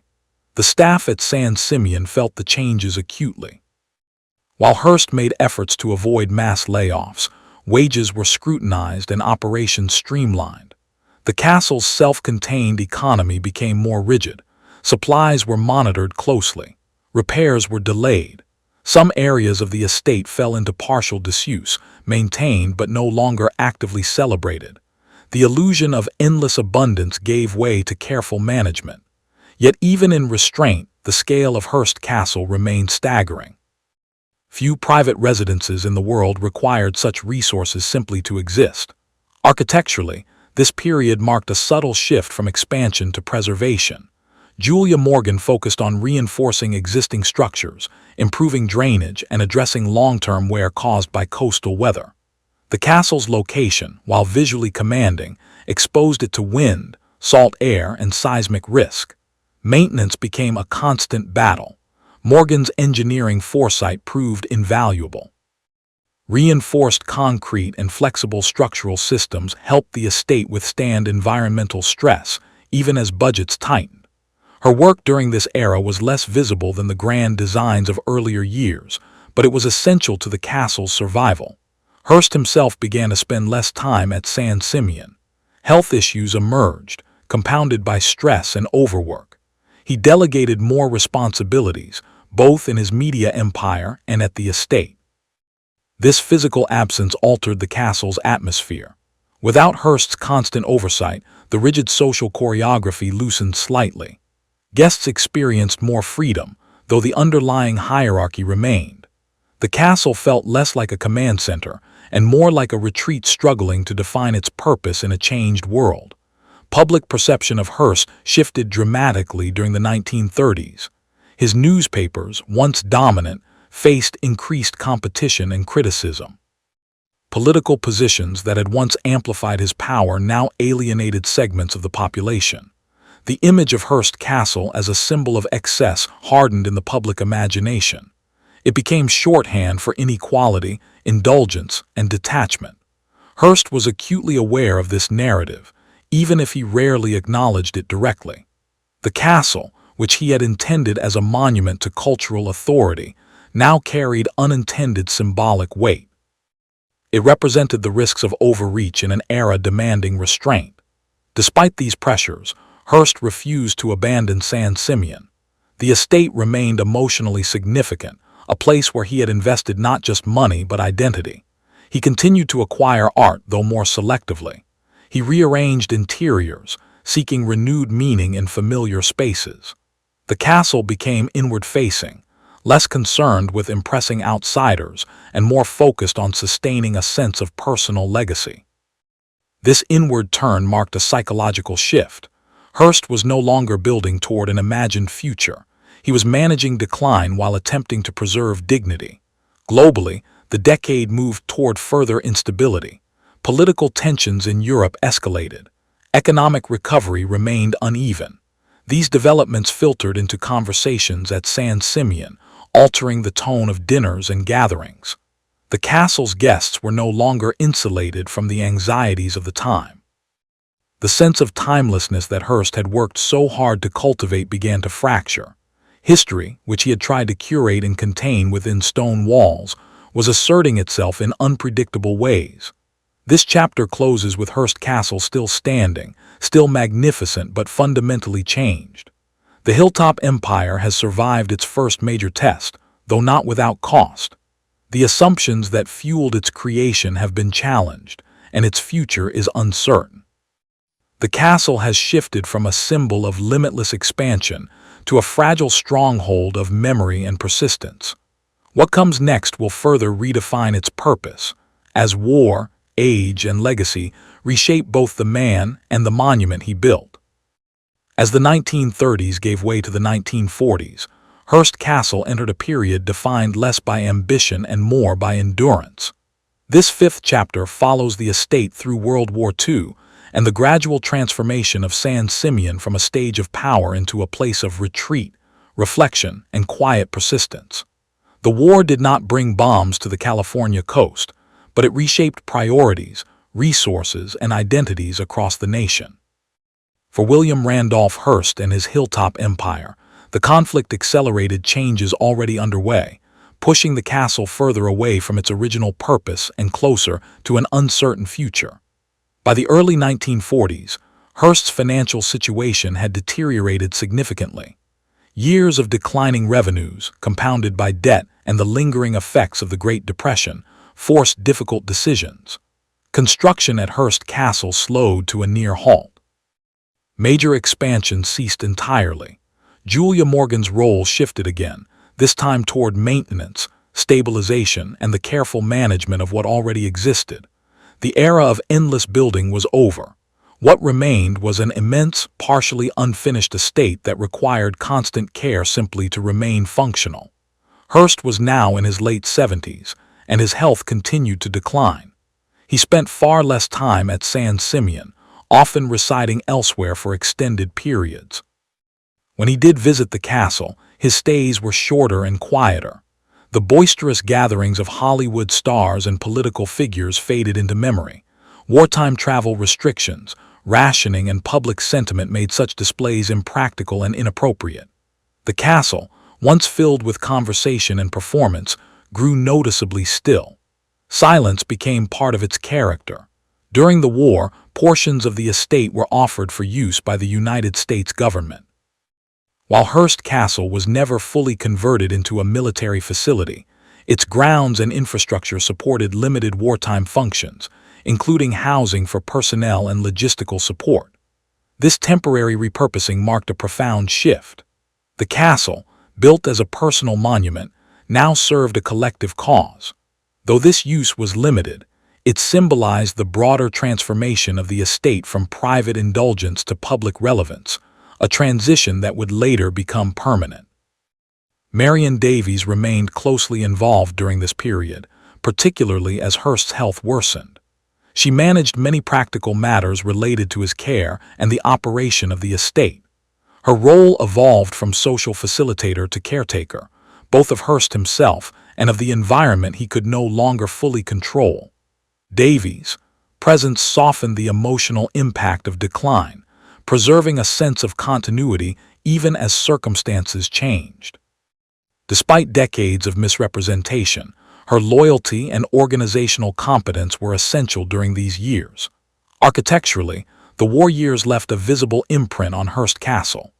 The staff at San Simeon felt the changes acutely. While Hearst made efforts to avoid mass layoffs, wages were scrutinized and operations streamlined. The castle's self-contained economy became more rigid. Supplies were monitored closely. Repairs were delayed. Some areas of the estate fell into partial disuse, maintained but no longer actively celebrated. The illusion of endless abundance gave way to careful management. Yet even in restraint, the scale of Hearst Castle remained staggering. Few private residences in the world required such resources simply to exist. Architecturally, this period marked a subtle shift from expansion to preservation. Julia Morgan focused on reinforcing existing structures, improving drainage, and addressing long-term wear caused by coastal weather. The castle's location, while visually commanding, exposed it to wind, salt air, and seismic risk. Maintenance became a constant battle. Morgan's engineering foresight proved invaluable. Reinforced concrete and flexible structural systems helped the estate withstand environmental stress, even as budgets tightened. Her work during this era was less visible than the grand designs of earlier years, but it was essential to the castle's survival. Hearst himself began to spend less time at San Simeon. Health issues emerged, compounded by stress and overwork. He delegated more responsibilities, both in his media empire and at the estate. This physical absence altered the castle's atmosphere. Without Hearst's constant oversight, the rigid social choreography loosened slightly. Guests experienced more freedom, though the underlying hierarchy remained. The castle felt less like a command center and more like a retreat struggling to define its purpose in a changed world. Public perception of Hearst shifted dramatically during the 1930s. His newspapers, once dominant, faced increased competition and criticism. Political positions that had once amplified his power now alienated segments of the population. The image of Hearst Castle as a symbol of excess hardened in the public imagination. It became shorthand for inequality, indulgence, and detachment. Hearst was acutely aware of this narrative, even if he rarely acknowledged it directly. The castle, which he had intended as a monument to cultural authority, now carried unintended symbolic weight. It represented the risks of overreach in an era demanding restraint. Despite these pressures, Hearst refused to abandon San Simeon. The estate remained emotionally significant, a place where he had invested not just money but identity. He continued to acquire art, though more selectively. He rearranged interiors, seeking renewed meaning in familiar spaces. The castle became inward-facing, less concerned with impressing outsiders and more focused on sustaining a sense of personal legacy. This inward turn marked a psychological shift. Hearst was no longer building toward an imagined future. He was managing decline while attempting to preserve dignity. Globally, the decade moved toward further instability. Political tensions in Europe escalated. Economic recovery remained uneven. These developments filtered into conversations at San Simeon, altering the tone of dinners and gatherings. The castle's guests were no longer insulated from the anxieties of the time. The sense of timelessness that Hearst had worked so hard to cultivate began to fracture. History, which he had tried to curate and contain within stone walls, was asserting itself in unpredictable ways. This chapter closes with Hearst Castle still standing, still magnificent but fundamentally changed. The hilltop empire has survived its first major test, though not without cost. The assumptions that fueled its creation have been challenged, and its future is uncertain. The castle has shifted from a symbol of limitless expansion to a fragile stronghold of memory and persistence. What comes next will further redefine its purpose, as war, age, and legacy reshape both the man and the monument he built. As the 1930s gave way to the 1940s, Hearst Castle entered a period defined less by ambition and more by endurance. This fifth chapter follows the estate through World War II and the gradual transformation of San Simeon from a stage of power into a place of retreat, reflection, and quiet persistence. The war did not bring bombs to the California coast, but it reshaped priorities, resources, and identities across the nation. For William Randolph Hearst and his hilltop empire, the conflict accelerated changes already underway, pushing the castle further away from its original purpose and closer to an uncertain future. By the early 1940s, Hearst's financial situation had deteriorated significantly. Years of declining revenues, compounded by debt and the lingering effects of the Great Depression, forced difficult decisions. Construction at Hearst Castle slowed to a near halt. Major expansion ceased entirely. Julia Morgan's role shifted again, this time toward maintenance, stabilization, and the careful management of what already existed. The era of endless building was over. What remained was an immense, partially unfinished estate that required constant care simply to remain functional. Hearst was now in his late 70s, and his health continued to decline. He spent far less time at San Simeon, often residing elsewhere for extended periods. When he did visit the castle, his stays were shorter and quieter. The boisterous gatherings of Hollywood stars and political figures faded into memory. Wartime travel restrictions, rationing, and public sentiment made such displays impractical and inappropriate. The castle, once filled with conversation and performance, grew noticeably still. Silence became part of its character. During the war, portions of the estate were offered for use by the United States government. While Hearst Castle was never fully converted into a military facility, its grounds and infrastructure supported limited wartime functions, including housing for personnel and logistical support. This temporary repurposing marked a profound shift. The castle, built as a personal monument, now served a collective cause. Though this use was limited, it symbolized the broader transformation of the estate from private indulgence to public relevance, a transition that would later become permanent. Marion Davies remained closely involved during this period, particularly as Hearst's health worsened. She managed many practical matters related to his care and the operation of the estate. Her role evolved from social facilitator to caretaker, both of Hearst himself and of the environment he could no longer fully control. Davies' presence softened the emotional impact of decline, preserving a sense of continuity even as circumstances changed. Despite decades of misrepresentation, her loyalty and organizational competence were essential during these years. Architecturally, the war years left a visible imprint on Hearst Castle.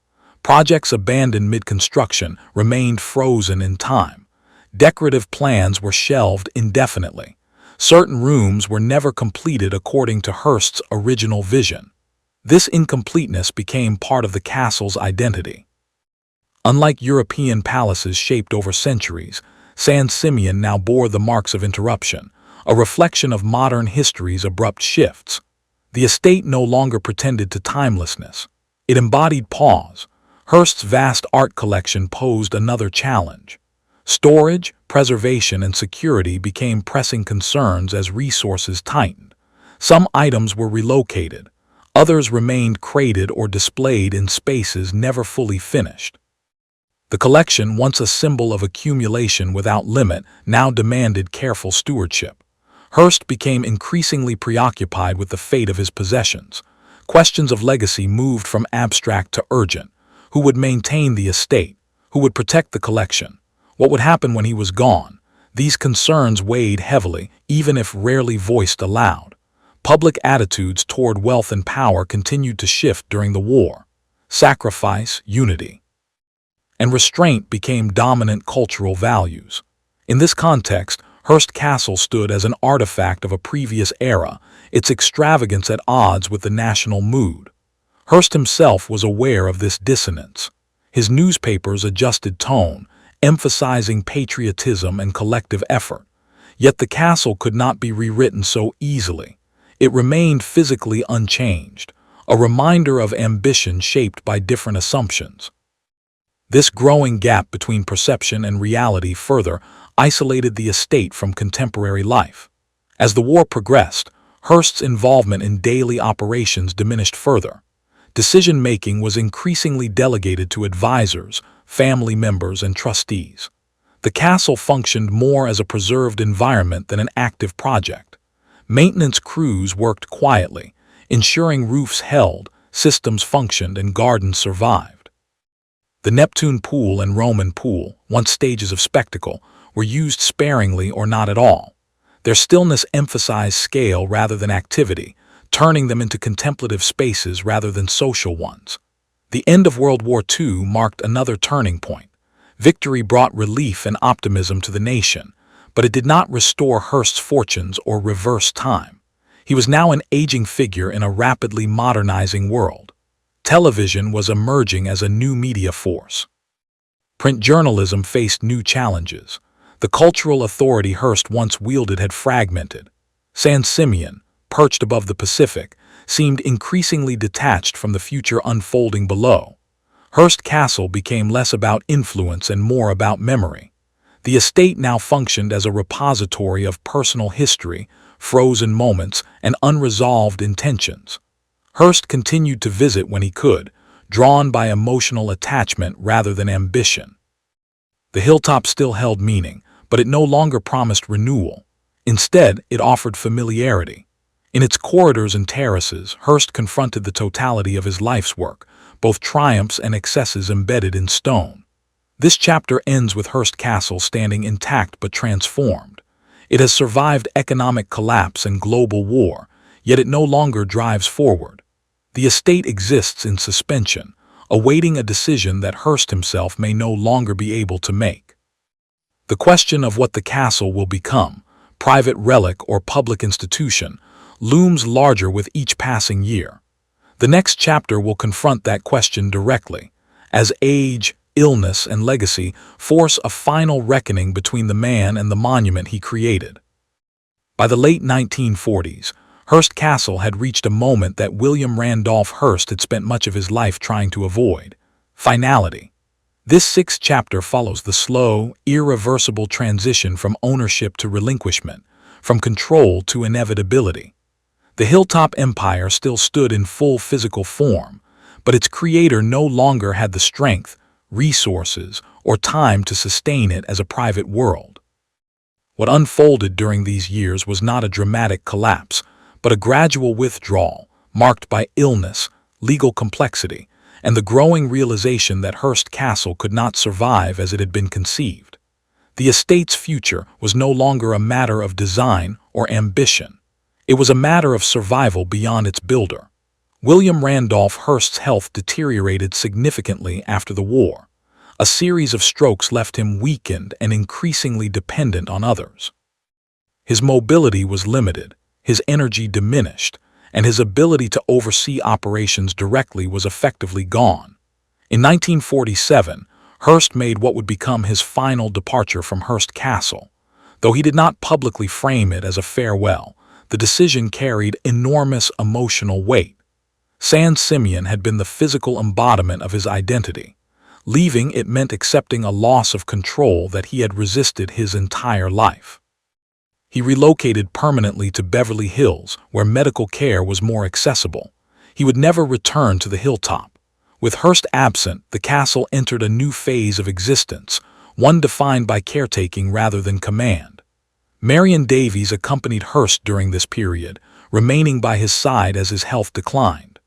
Projects abandoned mid-construction remained frozen in time. Decorative plans were shelved indefinitely. Certain rooms were never completed according to Hearst's original vision. This incompleteness became part of the castle's identity. Unlike European palaces shaped over centuries, San Simeon now bore the marks of interruption, a reflection of modern history's abrupt shifts. The estate no longer pretended to timelessness. It embodied pause. Hearst's vast art collection posed another challenge. Storage, preservation, and security became pressing concerns as resources tightened. Some items were relocated. Others remained crated or displayed in spaces never fully finished. The collection, once a symbol of accumulation without limit, now demanded careful stewardship. Hearst became increasingly preoccupied with the fate of his possessions. Questions of legacy moved from abstract to urgent. Who would maintain the estate? Who would protect the collection? What would happen when he was gone? These concerns weighed heavily, even if rarely voiced aloud. Public attitudes toward wealth and power continued to shift during the war. Sacrifice, unity, and restraint became dominant cultural values. In this context, Hearst Castle stood as an artifact of a previous era, its extravagance at odds with the national mood. Hearst himself was aware of this dissonance. His newspapers adjusted tone, emphasizing patriotism and collective effort. Yet the castle could not be rewritten so easily. It remained physically unchanged, a reminder of ambition shaped by different assumptions. This growing gap between perception and reality further isolated the estate from contemporary life. As the war progressed, Hearst's involvement in daily operations diminished further. Decision-making was increasingly delegated to advisors, family members, and trustees. The castle functioned more as a preserved environment than an active project. Maintenance crews worked quietly, ensuring roofs held, systems functioned, and gardens survived. The Neptune pool and Roman pool, once stages of spectacle, were used sparingly or not at all. Their stillness emphasized scale rather than activity, turning them into contemplative spaces rather than social ones. The end of World War II marked another turning point. Victory brought relief and optimism to the nation, but it did not restore Hearst's fortunes or reverse time. He was now an aging figure in a rapidly modernizing world. Television was emerging as a new media force. Print journalism faced new challenges. The cultural authority Hearst once wielded had fragmented. San Simeon, perched above the Pacific, seemed increasingly detached from the future unfolding below. Hearst Castle became less about influence and more about memory. The estate now functioned as a repository of personal history, frozen moments, and unresolved intentions. Hearst continued to visit when he could, drawn by emotional attachment rather than ambition. The hilltop still held meaning, but it no longer promised renewal. Instead, it offered familiarity. In its corridors and terraces, Hearst confronted the totality of his life's work, both triumphs and excesses embedded in stone. This chapter ends with Hearst Castle standing intact but transformed. It has survived economic collapse and global war, yet it no longer drives forward. The estate exists in suspension, awaiting a decision that Hearst himself may no longer be able to make. The question of what the castle will become, private relic or public institution, looms larger with each passing year. The next chapter will confront that question directly, as age, illness, and legacy force a final reckoning between the man and the monument he created. By the late 1940s, Hearst Castle had reached a moment that William Randolph Hearst had spent much of his life trying to avoid: finality. This sixth chapter follows the slow, irreversible transition from ownership to relinquishment, from control to inevitability. The hilltop empire still stood in full physical form, but its creator no longer had the strength, resources, or time to sustain it as a private world. What unfolded during these years was not a dramatic collapse, but a gradual withdrawal, marked by illness, legal complexity, and the growing realization that Hearst Castle could not survive as it had been conceived. The estate's future was no longer a matter of design or ambition. It was a matter of survival beyond its builder. William Randolph Hearst's health deteriorated significantly after the war. A series of strokes left him weakened and increasingly dependent on others. His mobility was limited, his energy diminished, and his ability to oversee operations directly was effectively gone. In 1947, Hearst made what would become his final departure from Hearst Castle. Though he did not publicly frame it as a farewell, the decision carried enormous emotional weight. San Simeon had been the physical embodiment of his identity. Leaving it meant accepting a loss of control that he had resisted his entire life. He relocated permanently to Beverly Hills, where medical care was more accessible. He would never return to the hilltop. With Hearst absent, the castle entered a new phase of existence, one defined by caretaking rather than command. Marion Davies accompanied Hearst during this period, remaining by his side as his health declined.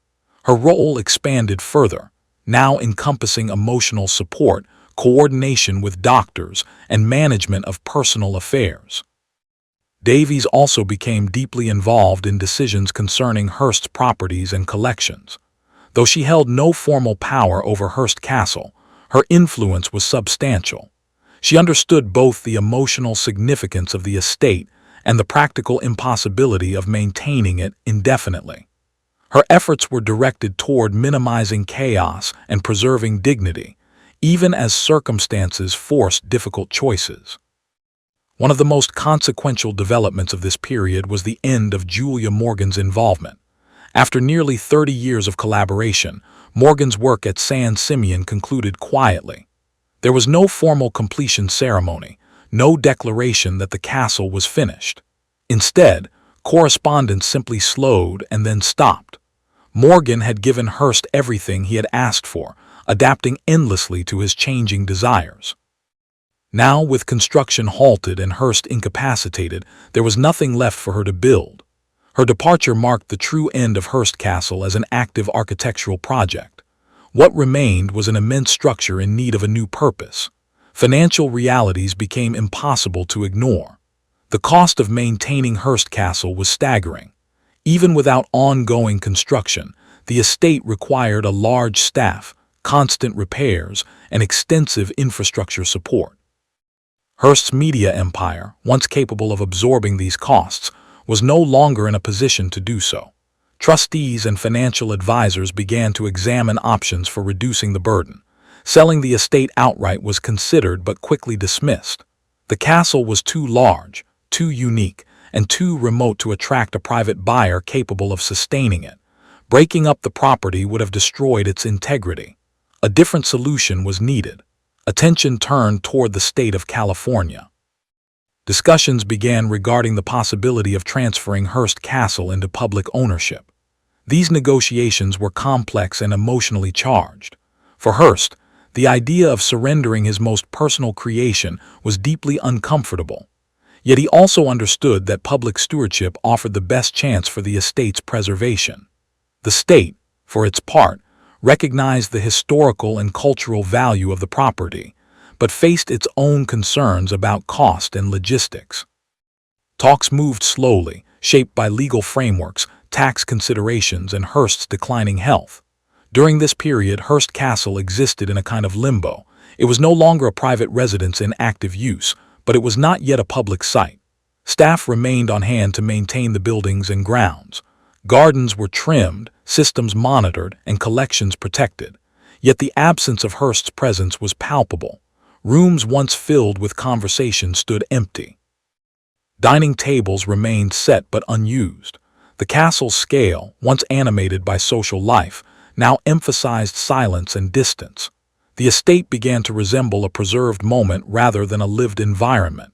Her role expanded further, now encompassing emotional support, coordination with doctors, and management of personal affairs. Davies also became deeply involved in decisions concerning Hearst's properties and collections. Though she held no formal power over Hearst Castle, her influence was substantial. She understood both the emotional significance of the estate and the practical impossibility of maintaining it indefinitely. Her efforts were directed toward minimizing chaos and preserving dignity, even as circumstances forced difficult choices. One of the most consequential developments of this period was the end of Julia Morgan's involvement. After nearly 30 years of collaboration, Morgan's work at San Simeon concluded quietly. There was no formal completion ceremony, no declaration that the castle was finished. Instead, correspondence simply slowed and then stopped. Morgan had given Hearst everything he had asked for, adapting endlessly to his changing desires. Now, with construction halted and Hearst incapacitated, there was nothing left for her to build. Her departure marked the true end of Hearst Castle as an active architectural project. What remained was an immense structure in need of a new purpose. Financial realities became impossible to ignore. The cost of maintaining Hearst Castle was staggering. Even without ongoing construction, the estate required a large staff, constant repairs, and extensive infrastructure support. Hearst's media empire, once capable of absorbing these costs, was no longer in a position to do so. Trustees and financial advisors began to examine options for reducing the burden. Selling the estate outright was considered but quickly dismissed. The castle was too large, too unique, and too remote to attract a private buyer capable of sustaining it. Breaking up the property would have destroyed its integrity. A different solution was needed. Attention turned toward the state of California. Discussions began regarding the possibility of transferring Hearst Castle into public ownership. These negotiations were complex and emotionally charged. For Hearst, the idea of surrendering his most personal creation was deeply uncomfortable. Yet he also understood that public stewardship offered the best chance for the estate's preservation. The state, for its part, recognized the historical and cultural value of the property, but faced its own concerns about cost and logistics. Talks moved slowly, shaped by legal frameworks, tax considerations, and Hearst's declining health. During this period, Hearst Castle existed in a kind of limbo. It was no longer a private residence in active use, but it was not yet a public site. Staff remained on hand to maintain the buildings and grounds. Gardens were trimmed, systems monitored, and collections protected. Yet the absence of Hearst's presence was palpable. Rooms once filled with conversation stood empty. Dining tables remained set but unused. The castle's scale, once animated by social life, now emphasized silence and distance. The estate began to resemble a preserved moment rather than a lived environment.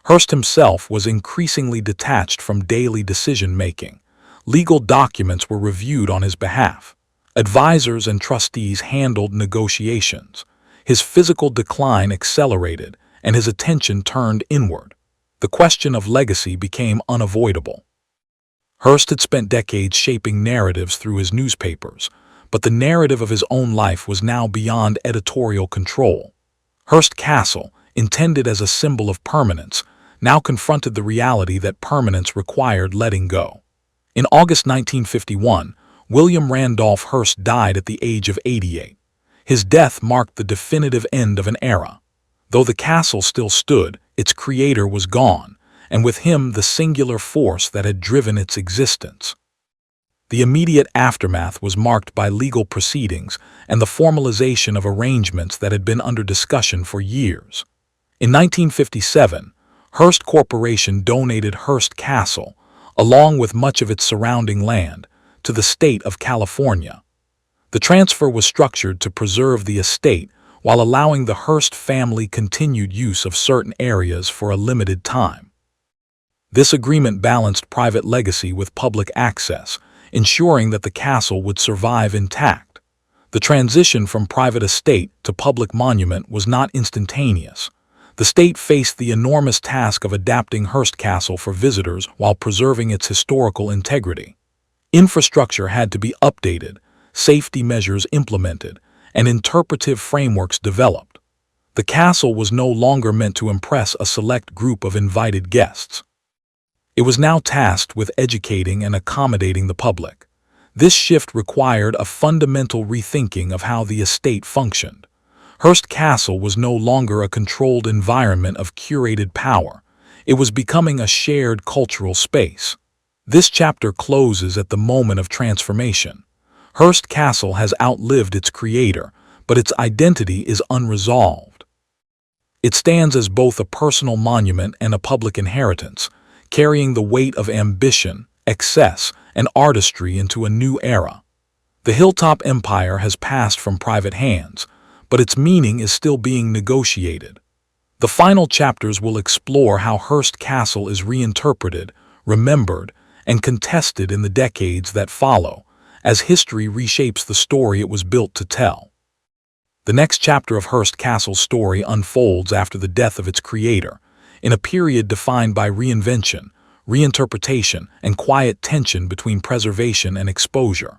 Hearst himself was increasingly detached from daily decision-making. Legal documents were reviewed on his behalf. Advisors and trustees handled negotiations. His physical decline accelerated, and his attention turned inward. The question of legacy became unavoidable. Hearst had spent decades shaping narratives through his newspapers, but the narrative of his own life was now beyond editorial control. Hearst Castle, intended as a symbol of permanence, now confronted the reality that permanence required letting go. In August 1951, William Randolph Hearst died at the age of 88. His death marked the definitive end of an era. Though the castle still stood, its creator was gone, and with him the singular force that had driven its existence. The immediate aftermath was marked by legal proceedings and the formalization of arrangements that had been under discussion for years. In 1957, Hearst Corporation donated Hearst Castle, along with much of its surrounding land, to the state of California. The transfer was structured to preserve the estate while allowing the Hearst family continued use of certain areas for a limited time. This agreement balanced private legacy with public access, ensuring that the castle would survive intact. The transition from private estate to public monument was not instantaneous. The state faced the enormous task of adapting Hearst Castle for visitors while preserving its historical integrity. Infrastructure had to be updated, safety measures implemented, and interpretive frameworks developed. The castle was no longer meant to impress a select group of invited guests. It was now tasked with educating and accommodating the public. This shift required a fundamental rethinking of how the estate functioned. Hearst Castle was no longer a controlled environment of curated power. It was becoming a shared cultural space. This chapter closes at the moment of transformation. Hearst Castle has outlived its creator, but its identity is unresolved. It stands as both a personal monument and a public inheritance, carrying the weight of ambition, excess, and artistry into a new era. The hilltop empire has passed from private hands, but its meaning is still being negotiated. The final chapters will explore how Hearst Castle is reinterpreted, remembered, and contested in the decades that follow, as history reshapes the story it was built to tell. The next chapter of Hearst Castle's story unfolds after the death of its creator, in a period defined by reinvention, reinterpretation, and quiet tension between preservation and exposure.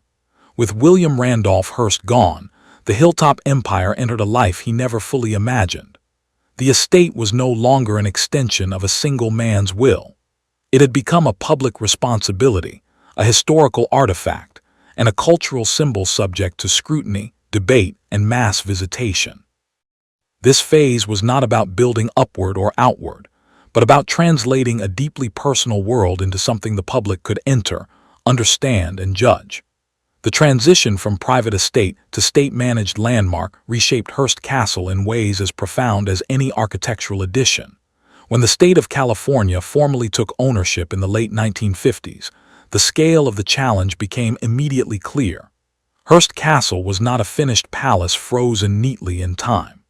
With William Randolph Hearst gone, the hilltop empire entered a life he never fully imagined. The estate was no longer an extension of a single man's will. It had become a public responsibility, a historical artifact, and a cultural symbol subject to scrutiny, debate, and mass visitation. This phase was not about building upward or outward, but about translating a deeply personal world into something the public could enter, understand, and judge. The transition from private estate to state-managed landmark reshaped Hearst Castle in ways as profound as any architectural addition. When the state of California formally took ownership in the late 1950s, the scale of the challenge became immediately clear. Hearst Castle was not a finished palace frozen neatly in time.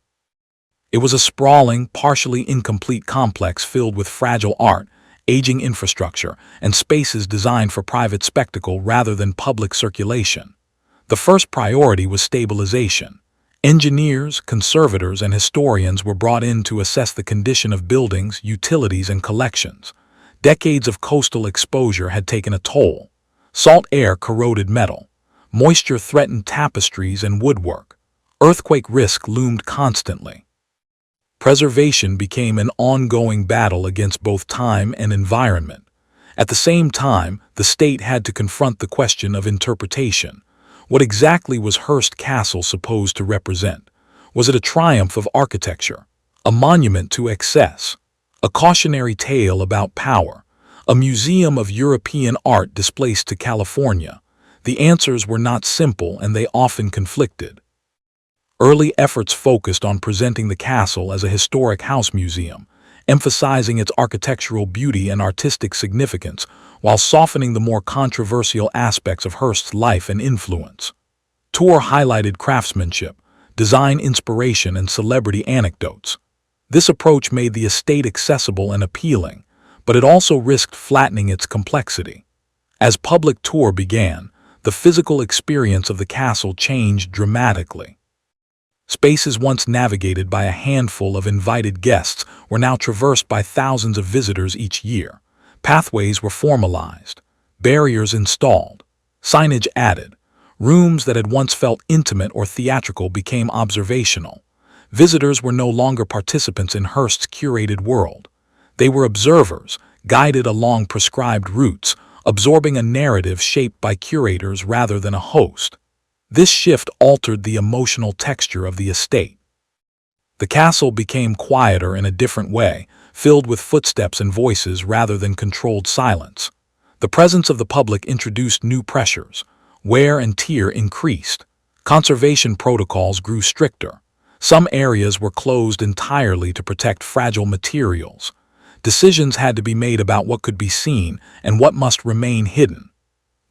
It was a sprawling, partially incomplete complex filled with fragile art, aging infrastructure, and spaces designed for private spectacle rather than public circulation. The first priority was stabilization. Engineers, conservators, and historians were brought in to assess the condition of buildings, utilities, and collections. Decades of coastal exposure had taken a toll. Salt air corroded metal. Moisture threatened tapestries and woodwork. Earthquake risk loomed constantly. Preservation became an ongoing battle against both time and environment. At the same time, the state had to confront the question of interpretation. What exactly was Hearst Castle supposed to represent? Was it a triumph of architecture, a monument to excess, a cautionary tale about power, a museum of European art displaced to California? The answers were not simple, and they often conflicted. Early efforts focused on presenting the castle as a historic house museum, emphasizing its architectural beauty and artistic significance, while softening the more controversial aspects of Hearst's life and influence. Tour highlighted craftsmanship, design inspiration, and celebrity anecdotes. This approach made the estate accessible and appealing, but it also risked flattening its complexity. As public tour began, the physical experience of the castle changed dramatically. Spaces once navigated by a handful of invited guests were now traversed by thousands of visitors each year. Pathways were formalized, barriers installed, signage added. Rooms that had once felt intimate or theatrical became observational. Visitors were no longer participants in Hearst's curated world. They were observers, guided along prescribed routes, absorbing a narrative shaped by curators rather than a host. This shift altered the emotional texture of the estate. The castle became quieter in a different way, filled with footsteps and voices rather than controlled silence. The presence of the public introduced new pressures. Wear and tear increased. Conservation protocols grew stricter. Some areas were closed entirely to protect fragile materials. Decisions had to be made about what could be seen and what must remain hidden.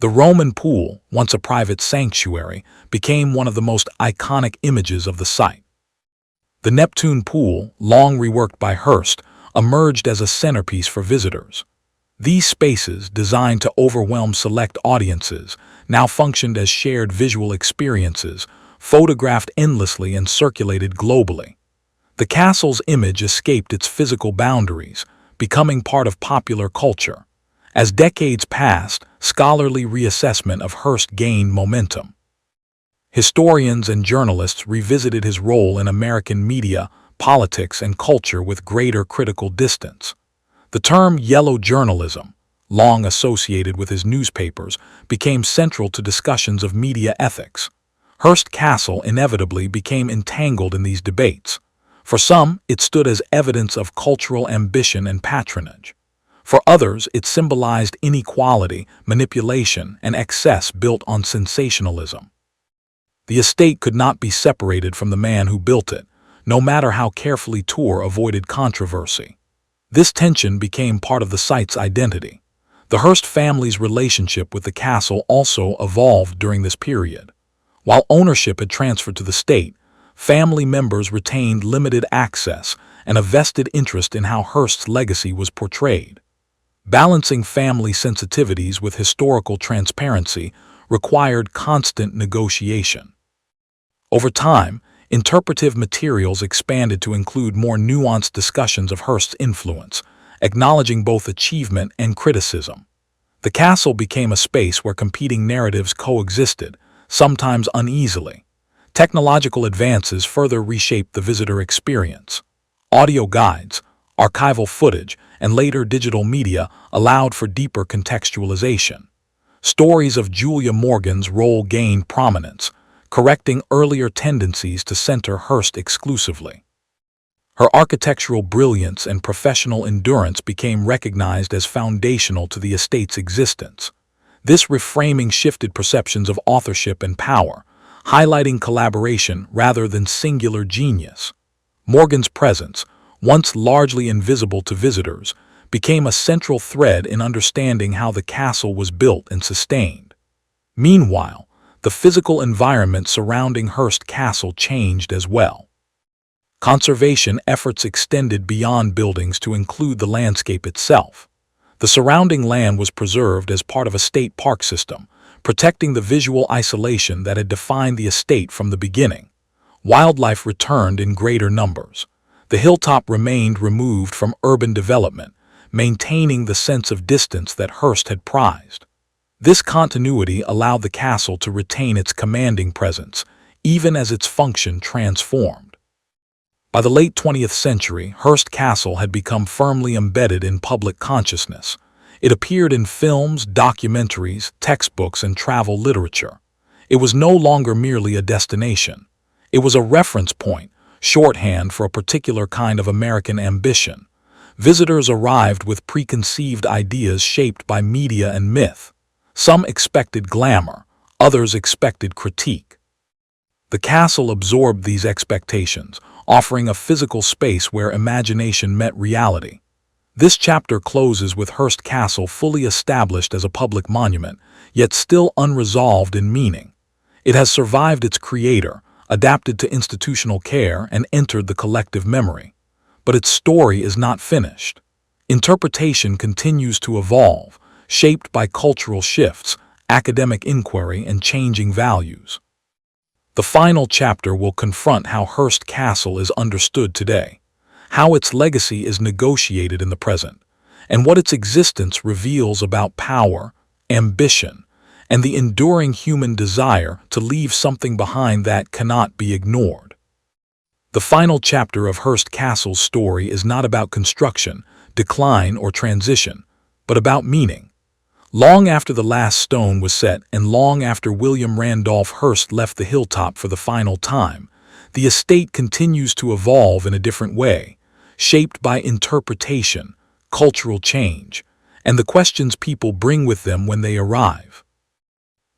The Roman pool, once a private sanctuary, became one of the most iconic images of the site. The Neptune pool, long reworked by Hearst, emerged as a centerpiece for visitors. These spaces, designed to overwhelm select audiences, now functioned as shared visual experiences, photographed endlessly and circulated globally. The castle's image escaped its physical boundaries, becoming part of popular culture. As decades passed, scholarly reassessment of Hearst gained momentum. Historians and journalists revisited his role in American media, politics, and culture with greater critical distance. The term yellow journalism, long associated with his newspapers, became central to discussions of media ethics. Hearst Castle inevitably became entangled in these debates. For some, it stood as evidence of cultural ambition and patronage. For others, it symbolized inequality, manipulation, and excess built on sensationalism. The estate could not be separated from the man who built it, no matter how carefully Tour avoided controversy. This tension became part of the site's identity. The Hearst family's relationship with the castle also evolved during this period. While ownership had transferred to the state, family members retained limited access and a vested interest in how Hearst's legacy was portrayed. Balancing family sensitivities with historical transparency required constant negotiation. Over time, interpretive materials expanded to include more nuanced discussions of Hearst's influence, acknowledging both achievement and criticism. The castle became a space where competing narratives coexisted, sometimes uneasily. Technological advances further reshaped the visitor experience. Audio guides, archival footage, and later digital media allowed for deeper contextualization. Stories of Julia Morgan's role gained prominence, correcting earlier tendencies to center Hearst exclusively. Her architectural brilliance and professional endurance became recognized as foundational to the estate's existence. This reframing shifted perceptions of authorship and power, highlighting collaboration rather than singular genius. Morgan's presence, once largely invisible to visitors, became a central thread in understanding how the castle was built and sustained. Meanwhile, the physical environment surrounding Hearst Castle changed as well. Conservation efforts extended beyond buildings to include the landscape itself. The surrounding land was preserved as part of a state park system, protecting the visual isolation that had defined the estate from the beginning. Wildlife returned in greater numbers. The hilltop remained removed from urban development, maintaining the sense of distance that Hearst had prized. This continuity allowed the castle to retain its commanding presence, even as its function transformed. By the late 20th century, Hearst Castle had become firmly embedded in public consciousness. It appeared in films, documentaries, textbooks, and travel literature. It was no longer merely a destination. It was a reference point, shorthand for a particular kind of American ambition. Visitors arrived with preconceived ideas shaped by media and myth. Some expected glamour, others expected critique. The castle absorbed these expectations, offering a physical space where imagination met reality. This chapter closes with Hearst Castle fully established as a public monument, yet still unresolved in meaning. It has survived its creator, adapted to institutional care, and entered the collective memory. But its story is not finished. Interpretation continues to evolve, shaped by cultural shifts, academic inquiry, and changing values. The final chapter will confront how Hearst Castle is understood today, how its legacy is negotiated in the present, and what its existence reveals about power, ambition, and the enduring human desire to leave something behind that cannot be ignored. The final chapter of Hearst Castle's story is not about construction, decline, or transition, but about meaning. Long after the last stone was set and long after William Randolph Hearst left the hilltop for the final time, the estate continues to evolve in a different way, shaped by interpretation, cultural change, and the questions people bring with them when they arrive.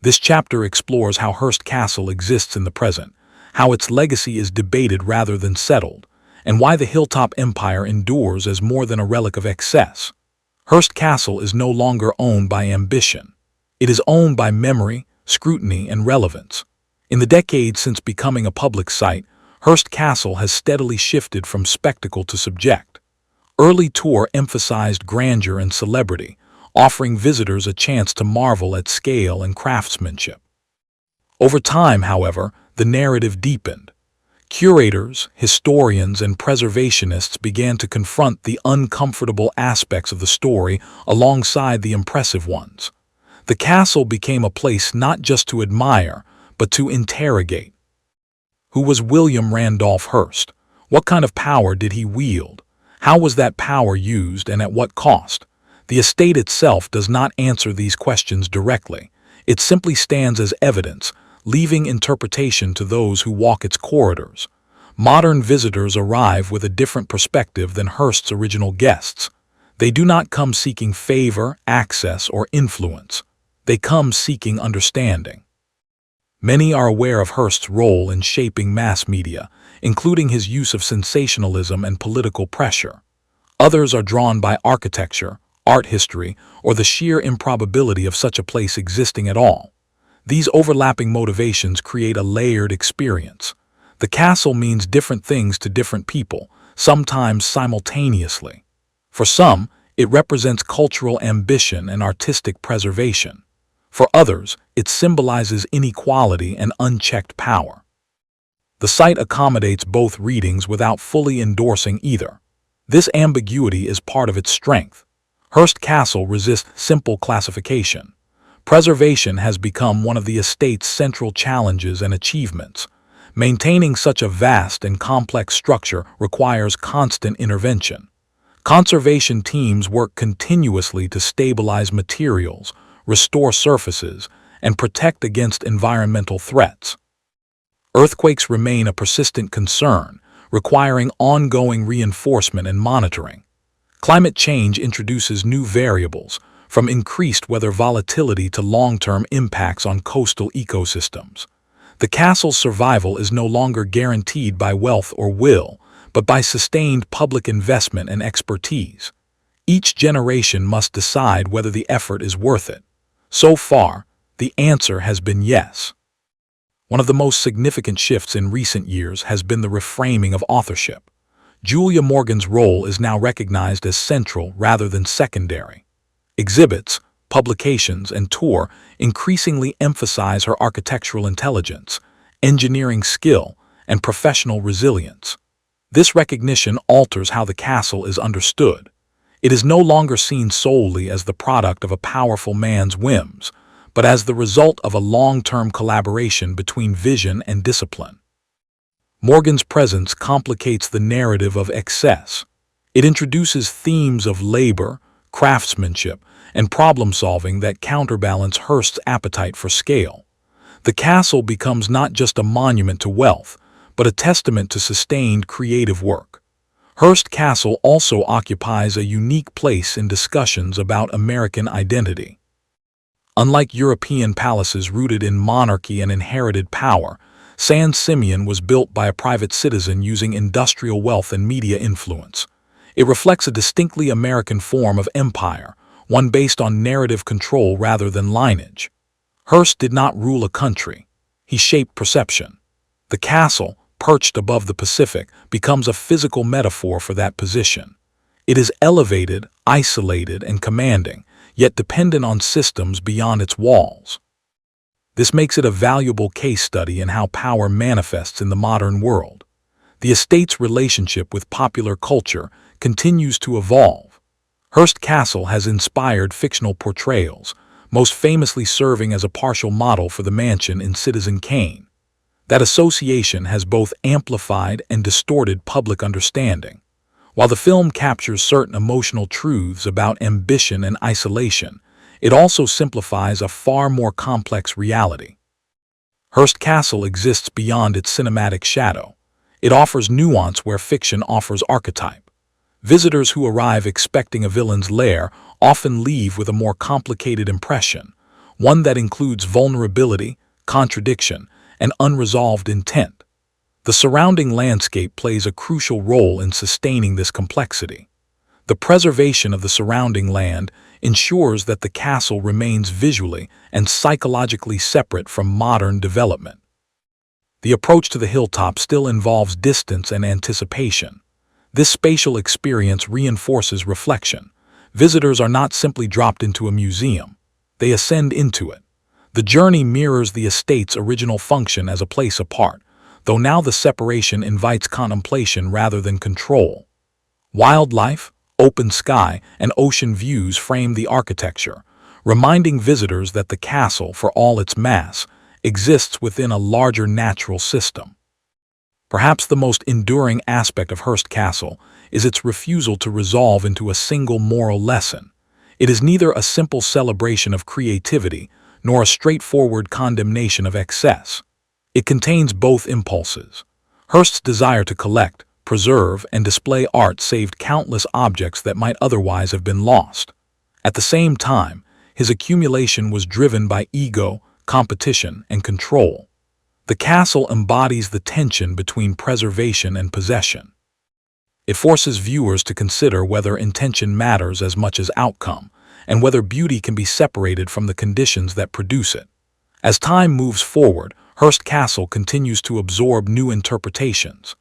This chapter explores how Hearst Castle exists in the present, how its legacy is debated rather than settled, and why the hilltop empire endures as more than a relic of excess. Hearst Castle is no longer owned by ambition. It is owned by memory, scrutiny, and relevance. In the decades since becoming a public site, Hearst Castle has steadily shifted from spectacle to subject. Early Tour emphasized grandeur and celebrity, offering visitors a chance to marvel at scale and craftsmanship. Over time, however, the narrative deepened. Curators, historians, and preservationists began to confront the uncomfortable aspects of the story alongside the impressive ones. The castle became a place not just to admire, but to interrogate. Who was William Randolph Hearst? What kind of power did he wield? How was that power used, and at what cost? The estate itself does not answer these questions directly. It simply stands as evidence, leaving interpretation to those who walk its corridors. Modern visitors arrive with a different perspective than Hearst's original guests. They do not come seeking favor, access, or influence. They come seeking understanding. Many are aware of Hearst's role in shaping mass media, including his use of sensationalism and political pressure. Others are drawn by architecture, art history, or the sheer improbability of such a place existing at all. These overlapping motivations create a layered experience. The castle means different things to different people, sometimes simultaneously. For some, it represents cultural ambition and artistic preservation. For others, it symbolizes inequality and unchecked power. The site accommodates both readings without fully endorsing either. This ambiguity is part of its strength. Hearst Castle resists simple classification. Preservation has become one of the estate's central challenges and achievements. Maintaining such a vast and complex structure requires constant intervention. Conservation teams work continuously to stabilize materials, restore surfaces, and protect against environmental threats. Earthquakes remain a persistent concern, requiring ongoing reinforcement and monitoring. Climate change introduces new variables, from increased weather volatility to long-term impacts on coastal ecosystems. The castle's survival is no longer guaranteed by wealth or will, but by sustained public investment and expertise. Each generation must decide whether the effort is worth it. So far, the answer has been yes. One of the most significant shifts in recent years has been the reframing of authorship. Julia Morgan's role is now recognized as central rather than secondary. Exhibits, publications, and tour increasingly emphasize her architectural intelligence, engineering skill, and professional resilience. This recognition alters how the castle is understood. It is no longer seen solely as the product of a powerful man's whims, but as the result of a long-term collaboration between vision and discipline. Morgan's presence complicates the narrative of excess. It introduces themes of labor, craftsmanship, and problem-solving that counterbalance Hearst's appetite for scale. The castle becomes not just a monument to wealth, but a testament to sustained creative work. Hearst Castle also occupies a unique place in discussions about American identity. Unlike European palaces rooted in monarchy and inherited power, San Simeon was built by a private citizen using industrial wealth and media influence. It reflects a distinctly American form of empire, one based on narrative control rather than lineage. Hearst did not rule a country. He shaped perception. The castle, perched above the Pacific, becomes a physical metaphor for that position. It is elevated, isolated, and commanding, yet dependent on systems beyond its walls. This makes it a valuable case study in how power manifests in the modern world. The estate's relationship with popular culture continues to evolve. Hearst Castle has inspired fictional portrayals, most famously serving as a partial model for the mansion in Citizen Kane. That association has both amplified and distorted public understanding. While the film captures certain emotional truths about ambition and isolation, it also simplifies a far more complex reality. Hearst Castle exists beyond its cinematic shadow. It offers nuance where fiction offers archetype. Visitors who arrive expecting a villain's lair often leave with a more complicated impression, one that includes vulnerability, contradiction, and unresolved intent. The surrounding landscape plays a crucial role in sustaining this complexity. The preservation of the surrounding land ensures that the castle remains visually and psychologically separate from modern development. The approach to the hilltop still involves distance and anticipation. This spatial experience reinforces reflection. Visitors are not simply dropped into a museum. They ascend into it. The journey mirrors the estate's original function as a place apart, though now the separation invites contemplation rather than control. Wildlife, open sky, and ocean views frame the architecture, reminding visitors that the castle, for all its mass, exists within a larger natural system. Perhaps the most enduring aspect of Hearst Castle is its refusal to resolve into a single moral lesson. It is neither a simple celebration of creativity nor a straightforward condemnation of excess. It contains both impulses. Hearst's desire to collect, preserve, and display art saved countless objects that might otherwise have been lost. At the same time, his accumulation was driven by ego, competition, and control. The castle embodies the tension between preservation and possession. It forces viewers to consider whether intention matters as much as outcome, and whether beauty can be separated from the conditions that produce it. As time moves forward, Hearst Castle continues to absorb new interpretations.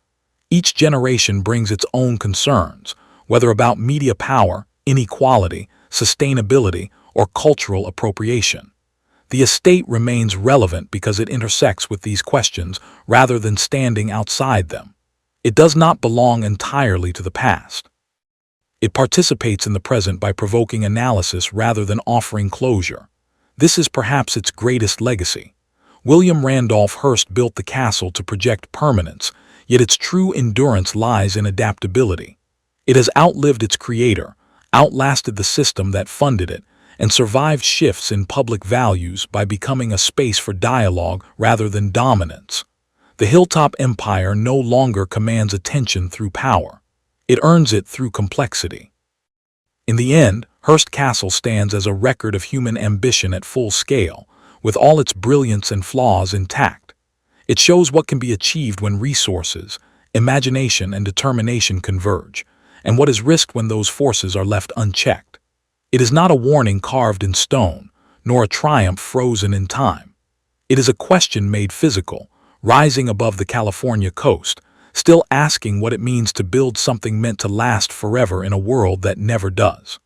Each generation brings its own concerns, whether about media power, inequality, sustainability, or cultural appropriation. The estate remains relevant because it intersects with these questions rather than standing outside them. It does not belong entirely to the past. It participates in the present by provoking analysis rather than offering closure. This is perhaps its greatest legacy. William Randolph Hearst built the castle to project permanence, yet its true endurance lies in adaptability. It has outlived its creator, outlasted the system that funded it, and survived shifts in public values by becoming a space for dialogue rather than dominance. The hilltop empire no longer commands attention through power. It earns it through complexity. In the end, Hearst Castle stands as a record of human ambition at full scale, with all its brilliance and flaws intact. It shows what can be achieved when resources, imagination, and determination converge, and what is risked when those forces are left unchecked. It is not a warning carved in stone, nor a triumph frozen in time. It is a question made physical, rising above the California coast, still asking what it means to build something meant to last forever in a world that never does.